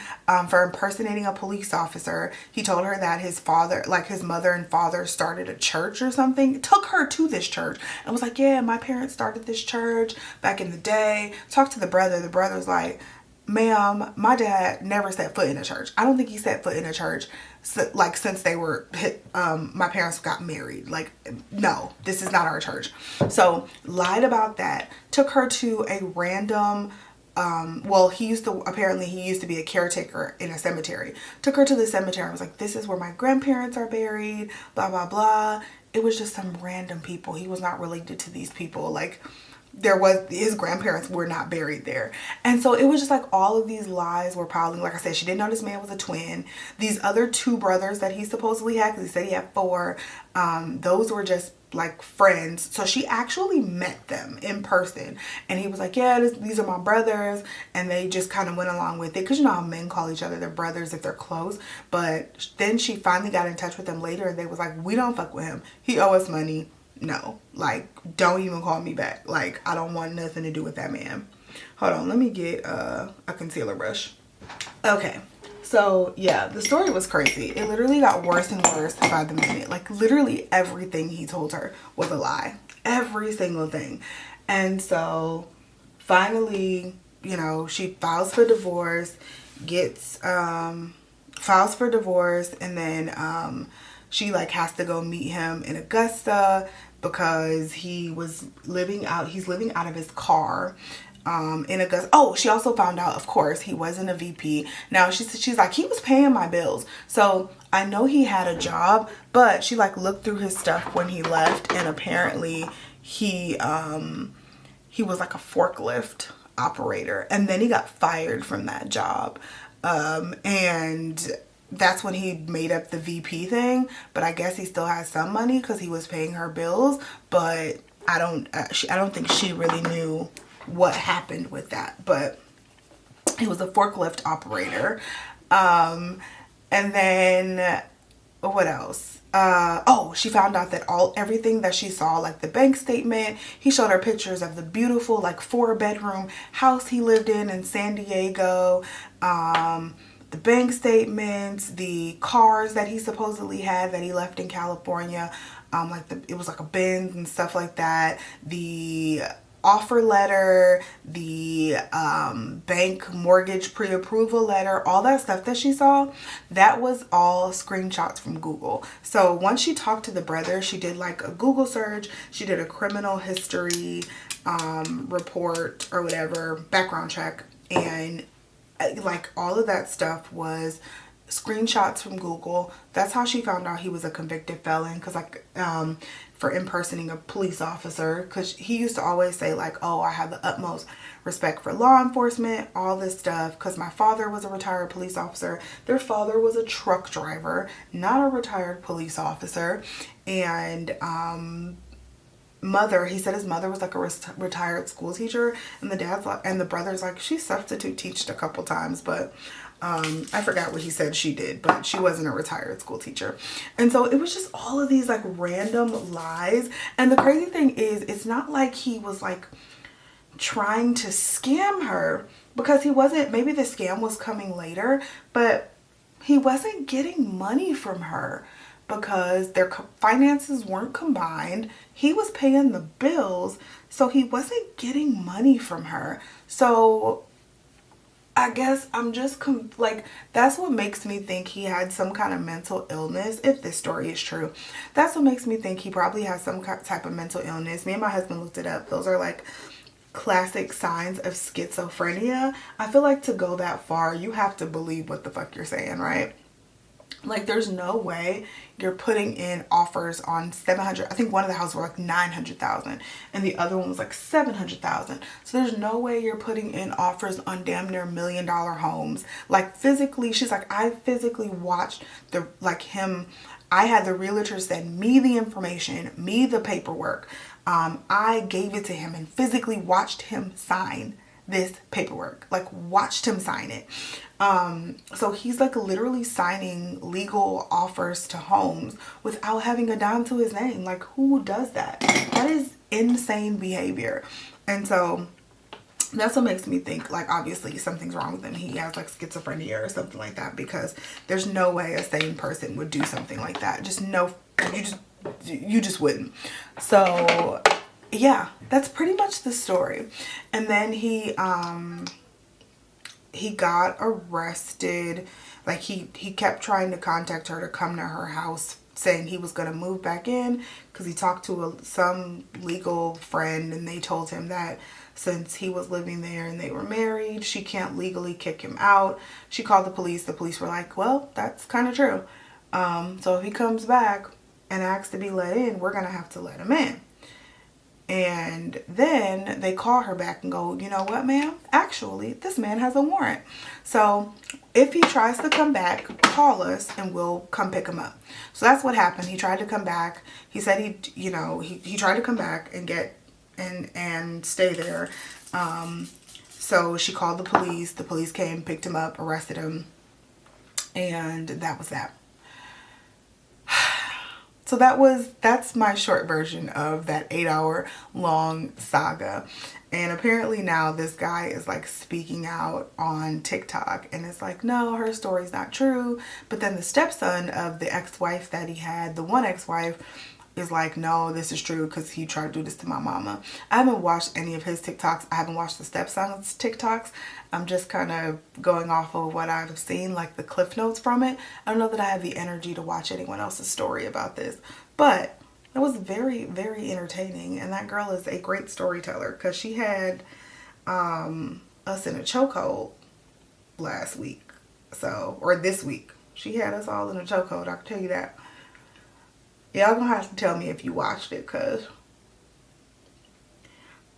for impersonating a police officer. He told her that his father, like his mother and father, started a church or something. Took her to this church and was like, yeah, my parents started this church back in the day. Talked to the brother. The brother's like, ma'am, my dad never set foot in a church. I don't think he set foot in a church like since they were my parents got married. Like, no, this is not our church. So lied about that, took her to a random well, he used to be a caretaker in a cemetery. Took her to the cemetery and was like, this is where my grandparents are buried, blah, blah, blah. It was just some random people. He was not related to these people. Like, his grandparents were not buried there. And so it was just like all of these lies were piling. Like I said, she didn't know this man was a twin. These other 2 brothers that he supposedly had, because he said he had 4, those were just like friends. So she actually met them in person, and he was like, yeah, these are my brothers, and they just kind of went along with it, because you know how men call each other their brothers if they're close. But then she finally got in touch with them later, and they was like, we don't fuck with him, he owe us money, no, like, don't even call me back, like, I don't want nothing to do with that man. Hold on, let me get a concealer brush. Okay, so yeah, the story was crazy. It literally got worse and worse by the minute. Like, literally everything he told her was a lie. Every single thing. And so finally, you know, she files for divorce, files for divorce, and then she like has to go meet him in Augusta because he's living out of his car. In Augusta. Oh, she also found out, of course, he wasn't a VP. Now she's like, he was paying my bills. So I know he had a job, but she like looked through his stuff when he left, and apparently he was like a forklift operator, and then he got fired from that job. And that's when he made up the VP thing. But I guess he still has some money because he was paying her bills. But I don't think she really knew what happened with that, but he was a forklift operator. And then what else? She found out that everything that she saw, like the bank statement, he showed her pictures of the beautiful like 4-bedroom house he lived in San Diego, the bank statements, the cars that he supposedly had that he left in California, it was like a Benz and stuff like that, the offer letter, the bank mortgage pre-approval letter, all that stuff that she saw, that was all screenshots from Google. So once she talked to the brother, she did like a Google search, she did a criminal history report or whatever, background check, and like all of that stuff was screenshots from Google. That's how she found out he was a convicted felon, because like for impersonating a police officer, because he used to always say like, oh, I have the utmost respect for law enforcement, all this stuff, because my father was a retired police officer. Their father was a truck driver, not a retired police officer. And he said his mother was like a retired school teacher, and the brother's like, she substitute teached a couple times, but I forgot what he said she did, but she wasn't a retired school teacher. And so it was just all of these like random lies. And the crazy thing is, it's not like he was like trying to scam her, because he wasn't. Maybe the scam was coming later, but he wasn't getting money from her because their finances weren't combined. He was paying the bills, so he wasn't getting money from her. So I guess I'm just like, that's what makes me think he had some kind of mental illness, if this story is true. That's what makes me think he probably has some type of mental illness. Me and my husband looked it up. Those are like classic signs of schizophrenia. I feel like to go that far, you have to believe what the fuck you're saying, right? Like, there's no way you're putting in offers on 700. I think one of the houses were like 900,000 and the other one was like 700,000. So there's no way you're putting in offers on damn near $1 million homes. Like, physically, she's like, I physically watched I had the realtor send me the information, me the paperwork. I gave it to him and physically watched him sign this paperwork, like watched him sign it. So he's like literally signing legal offers to homes without having a dime to his name. Like, who does that? That is insane behavior. And so that's what makes me think, like, obviously something's wrong with him. He has like schizophrenia or something like that, because there's no way a sane person would do something like that. You just wouldn't. So yeah, that's pretty much the story. And then he he got arrested. Like he kept trying to contact her to come to her house, saying he was going to move back in because he talked to some legal friend, and they told him that since he was living there and they were married, she can't legally kick him out. She called the police. The police were like, well, that's kind of true. So if he comes back and asks to be let in, we're going to have to let him in. And then they call her back and go, you know what, ma'am? Actually, this man has a warrant. So if he tries to come back, call us and we'll come pick him up. So that's what happened. He tried to come back. He said he tried to come back and get and stay there. So she called the police. The police came, picked him up, arrested him. And that was that. So that's my short version of that 8-hour long saga. And apparently now this guy is like speaking out on TikTok, and it's like, no, her story's not true. But then the stepson of the ex-wife that he had, the one ex-wife, is like, no, this is true because he tried to do this to my mama. I haven't watched any of his TikToks. I haven't watched the stepson's TikToks. I'm just kind of going off of what I've seen, like the cliff notes from it. I don't know that I have the energy to watch anyone else's story about this, but it was very, very entertaining. And that girl is a great storyteller because she had us in a chokehold last week. Or this week. She had us all in a chokehold, I can tell you that. Y'all gonna have to tell me if you watched it, because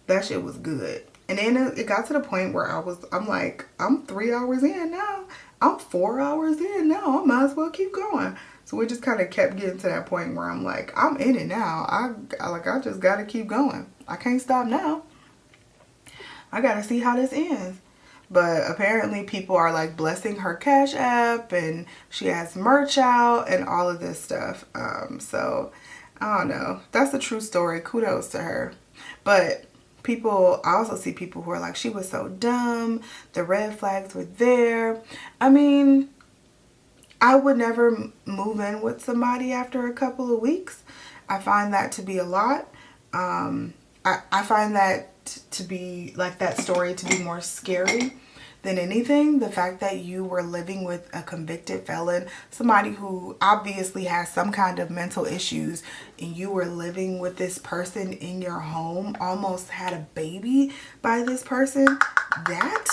that shit was good. And then it got to the point where I'm like, I'm 3 hours in now. I'm 4 hours in now. I might as well keep going. So we just kind of kept getting to that point where I'm like, I'm in it now. I just gotta keep going. I can't stop now. I gotta see how this ends. But apparently people are like blessing her Cash App, and she has merch out and all of this stuff. So I don't know. That's a true story. Kudos to her. But I also see people who are like, she was so dumb. The red flags were there. I mean, I would never move in with somebody after a couple of weeks. I find that to be a lot. I find that to be like that story to be more scary than anything. The fact that you were living with a convicted felon, somebody who obviously has some kind of mental issues, and you were living with this person in your home, almost had a baby by this person, that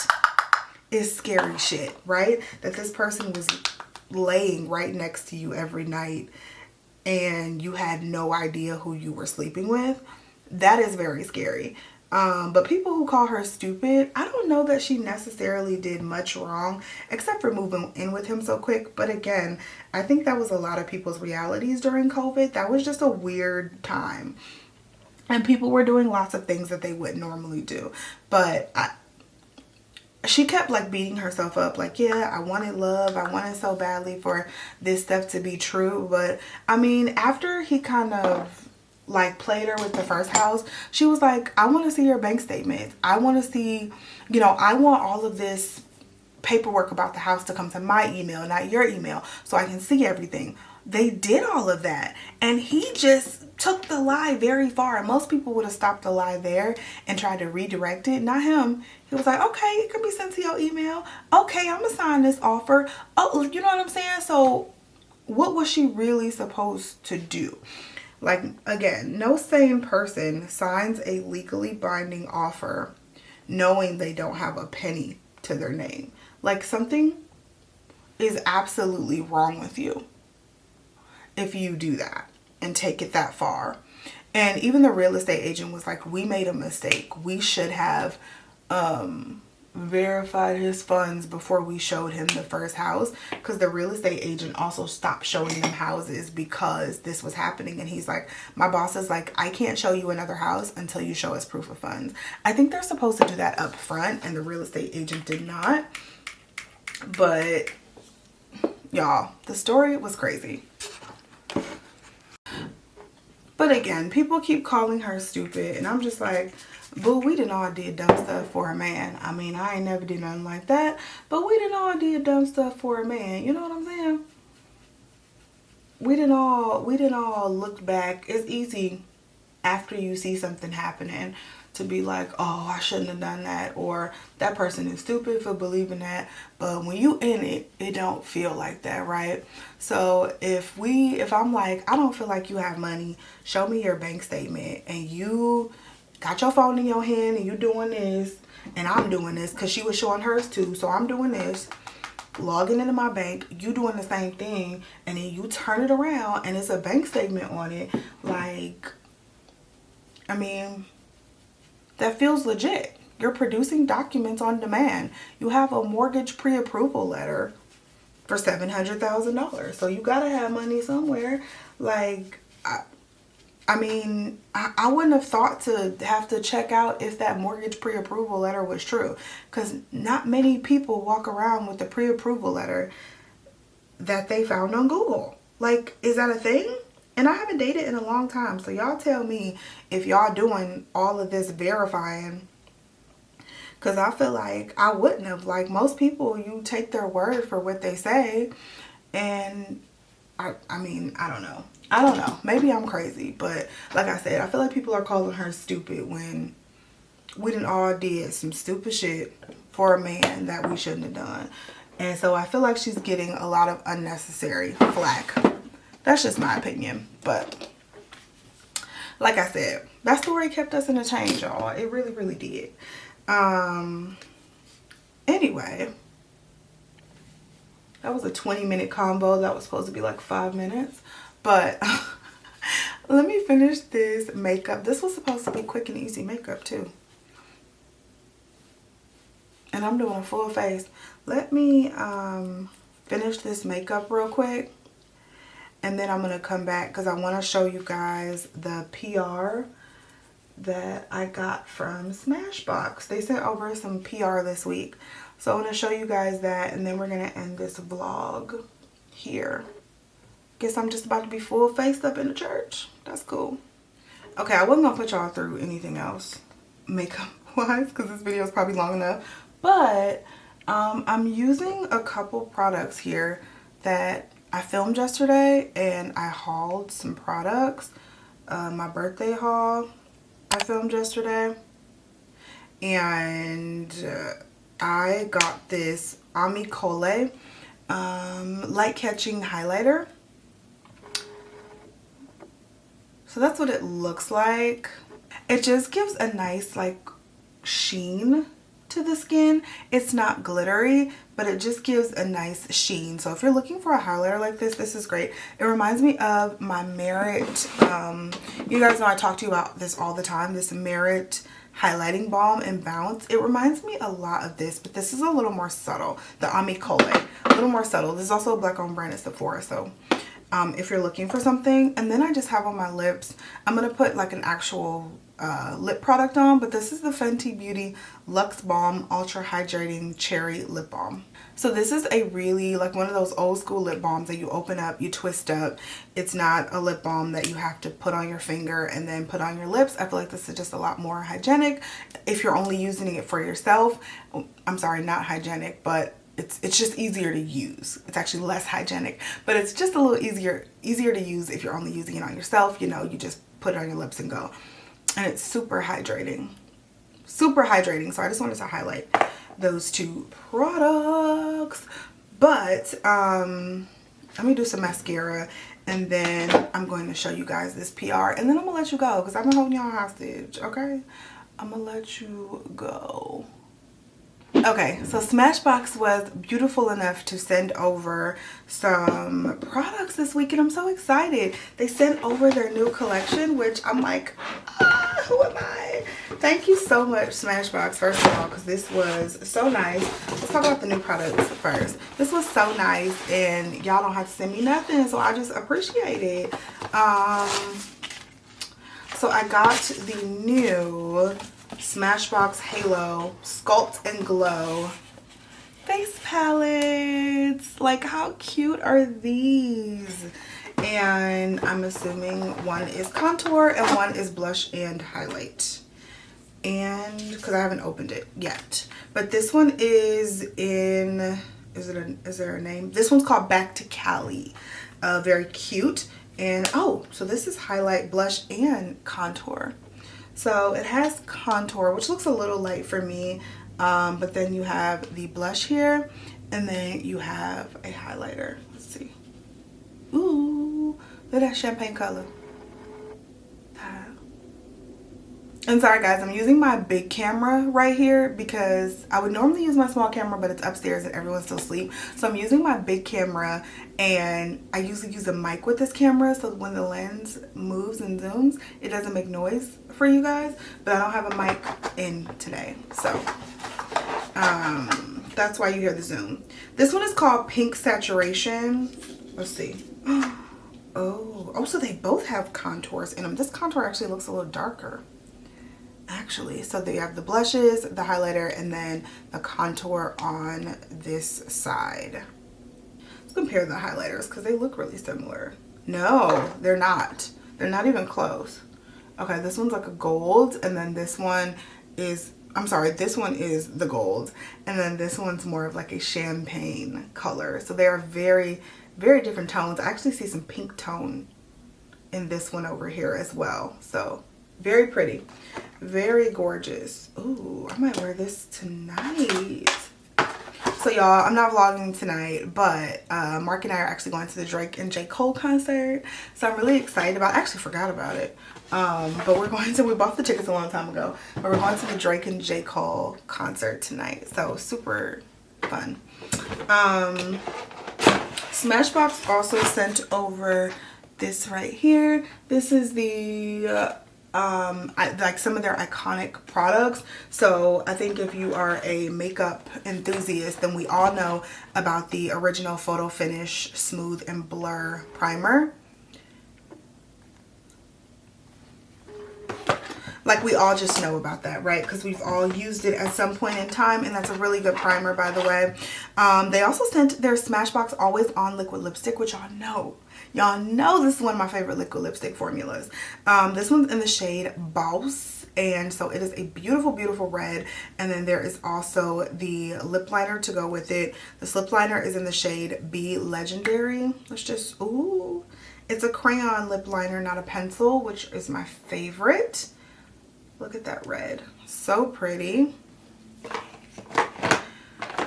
is scary shit, right? That this person was laying right next to you every night and you had no idea who you were sleeping with. That is very scary. But people who call her stupid, I don't know that she necessarily did much wrong except for moving in with him so quick. But again, I think that was a lot of people's realities during COVID. That was just a weird time. And people were doing lots of things that they wouldn't normally do. But she kept like beating herself up like, yeah, I wanted love. I wanted so badly for this stuff to be true. But I mean, after he kind of like played her with the first house, she was like, I want to see your bank statements. I want to see, I want all of this paperwork about the house to come to my email, not your email, so I can see everything. They did all of that, and he just took the lie very far. Most people would have stopped the lie there and tried to redirect it. Not him. He was like, okay, it can be sent to your email. Okay, I'm gonna sign this offer. Oh, you know what I'm saying? So what was she really supposed to do? Like, again, no sane person signs a legally binding offer knowing they don't have a penny to their name. Like, something is absolutely wrong with you if you do that and take it that far. And even the real estate agent was like, we made a mistake. We should have verified his funds before we showed him the first house, because the real estate agent also stopped showing them houses because this was happening. And he's like, my boss is like, I can't show you another house until you show us proof of funds. I think they're supposed to do that up front, and the real estate agent did not. But y'all, the story was crazy. But again, people keep calling her stupid, and I'm just like, boo, we done all did dumb stuff for a man. I mean, I ain't never did nothing like that, but we done all did dumb stuff for a man. You know what I'm saying? We done all looked back. It's easy after you see something happening to be like, oh, I shouldn't have done that, or that person is stupid for believing that. But when you in it, it don't feel like that, right? So if I'm like, I don't feel like you have money, show me your bank statement, and you got your phone in your hand and you doing this, and I'm doing this, because she was showing hers too, so I'm doing this, logging into my bank, you doing the same thing, and then you turn it around and it's a bank statement on it. Like, I mean, that feels legit. You're producing documents on demand. You have a mortgage pre-approval letter for $700,000, so you gotta have money somewhere. Like, I mean, I wouldn't have thought to have to check out if that mortgage pre-approval letter was true, because not many people walk around with the pre-approval letter that they found on Google. Like, is that a thing? And I haven't dated in a long time, so y'all tell me if y'all doing all of this verifying, because I feel like I wouldn't have. Like, most people, you take their word for what they say, and I mean, I don't know. Maybe I'm crazy, but like I said, I feel like people are calling her stupid when we done all did some stupid shit for a man that we shouldn't have done. And so I feel like she's getting a lot of unnecessary flack. That's just my opinion. But like I said, that story kept us in a change, y'all. It really, really did. Anyway, that was a 20-minute combo. That was supposed to be like 5 minutes. But let me finish this makeup. This was supposed to be quick and easy makeup too. And I'm doing a full face. Let me finish this makeup real quick. And then I'm going to come back because I want to show you guys the PR that I got from Smashbox. They sent over some PR this week. So I'm going to show you guys that, and then we're going to end this vlog here. Guess I'm just about to be full faced up in the church. That's cool. Okay, I wasn't gonna put y'all through anything else makeup wise because this video is probably long enough. But I'm using a couple products here that I filmed yesterday, and I hauled some products. My birthday haul I filmed yesterday. And I got this Amicole light catching highlighter. So that's what it looks like. It just gives a nice like sheen to the skin. It's not glittery, but it just gives a nice sheen. So if you're looking for a highlighter like this is great. It reminds me of my Merit. You guys know I talk to you about this all the time. This Merit highlighting balm and Bounce. It reminds me a lot of this, but this is a little more subtle. The Amicole, a little more subtle. This is also a black owned brand at Sephora. So if you're looking for something. And then I just have on my lips, I'm going to put like an actual lip product on, but this is the Fenty Beauty Luxe Balm Ultra Hydrating Cherry Lip Balm. So this is a really like one of those old school lip balms that you open up, you twist up. It's not a lip balm that you have to put on your finger and then put on your lips. I feel like this is just a lot more hygienic if you're only using it for yourself. I'm sorry, not hygienic, but it's just easier to use. It's actually less hygienic, but it's just a little easier to use if you're only using it on yourself. You know, you just put it on your lips and go. And it's super hydrating. Super hydrating. So I just wanted to highlight those two products. But let me do some mascara, and then I'm going to show you guys this PR, and then I'm gonna let you go because I've been holding y'all hostage. Okay, I'm gonna let you go. Okay, so Smashbox was beautiful enough to send over some products this week, and I'm so excited. They sent over their new collection, which I'm like, who am I? Thank you so much, Smashbox, first of all, because this was so nice. Let's talk about the new products first. This was so nice, and y'all don't have to send me nothing, so I just appreciate it. So I got the new Smashbox Halo Sculpt and Glow face palettes. Like, how cute are these? And I'm assuming one is contour and one is blush and highlight. And because I haven't opened it yet, but this one is in, is there a name? This one's called Back to Cali. Very cute. And oh, so this is highlight, blush, and contour. So it has contour, which looks a little light for me, but then you have the blush here, and then you have a highlighter. Let's see. Ooh, look at that champagne color. And sorry guys, I'm using my big camera right here because I would normally use my small camera, but it's upstairs and everyone's still asleep. So I'm using my big camera, and I usually use a mic with this camera, so when the lens moves and zooms, it doesn't make noise for you guys, but I don't have a mic in today. So that's why you hear the zoom. This one is called Pink Saturation. Let's see. Oh, so they both have contours in them. This contour actually looks a little darker. Actually, so they have the blushes, the highlighter, and then the contour on this side. Let's compare the highlighters because they look really similar. No, they're not. They're not even close. Okay, this one's like a gold, and then this one is, I'm sorry, this one is the gold, and then this one's more of like a champagne color. So they are very, very different tones. I actually see some pink tone in this one over here as well. So very pretty, very gorgeous. Ooh, I might wear this tonight. So y'all, I'm not vlogging tonight, but Mark and I are actually going to the Drake and J. Cole concert. So I'm really excited about it. I actually forgot about it. But we're going to, we bought the tickets a long time ago, but we're going to the Drake and J. Cole concert tonight. So super fun. Smashbox also sent over this right here. This is the like some of their iconic products. So I think if you are a makeup enthusiast, then we all know about the original Photo Finish Smooth and Blur Primer. Like, we all just know about that, right? Because we've all used it at some point in time, and that's a really good primer, by the way. They also sent their Smashbox Always On Liquid Lipstick, which y'all know. Y'all know this is one of my favorite liquid lipstick formulas. This one's in the shade Boss, and so it is a beautiful, beautiful red. And then there is also the lip liner to go with it. This lip liner is in the shade Be Legendary. Let's just, ooh. It's a crayon lip liner, not a pencil, which is my favorite. Look at that red. So pretty.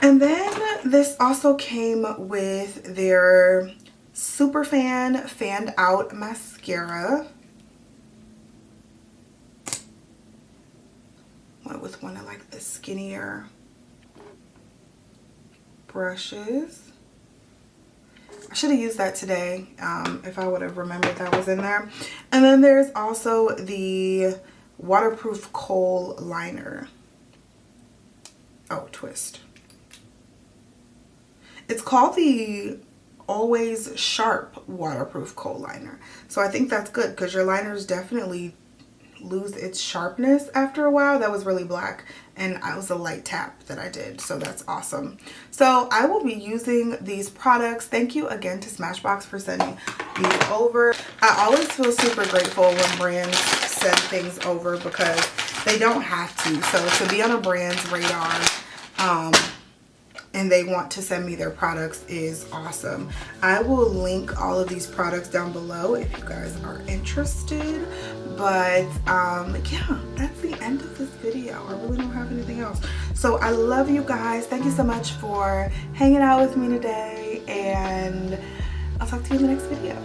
And then this also came with their Superfan Fanned Out Mascara. Went with one of like the skinnier brushes. I should have used that today if I would have remembered that was in there. And then there's also the Waterproof Kohl Liner. Oh, twist. It's called the Always Sharp Waterproof Kohl Liner. So I think that's good because your liners definitely lose its sharpness after a while. That was really black, and it was a light tap that I did, so that's awesome. So I will be using these products. Thank you again to Smashbox for sending these over. I always feel super grateful when brands send things over because they don't have to. So to be on a brand's radar and they want to send me their products is awesome. I will link all of these products down below if you guys are interested. But yeah, that's the end of this video. I really don't have anything else. So I love you guys. Thank you so much for hanging out with me today, and I'll talk to you in the next video.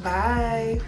Bye.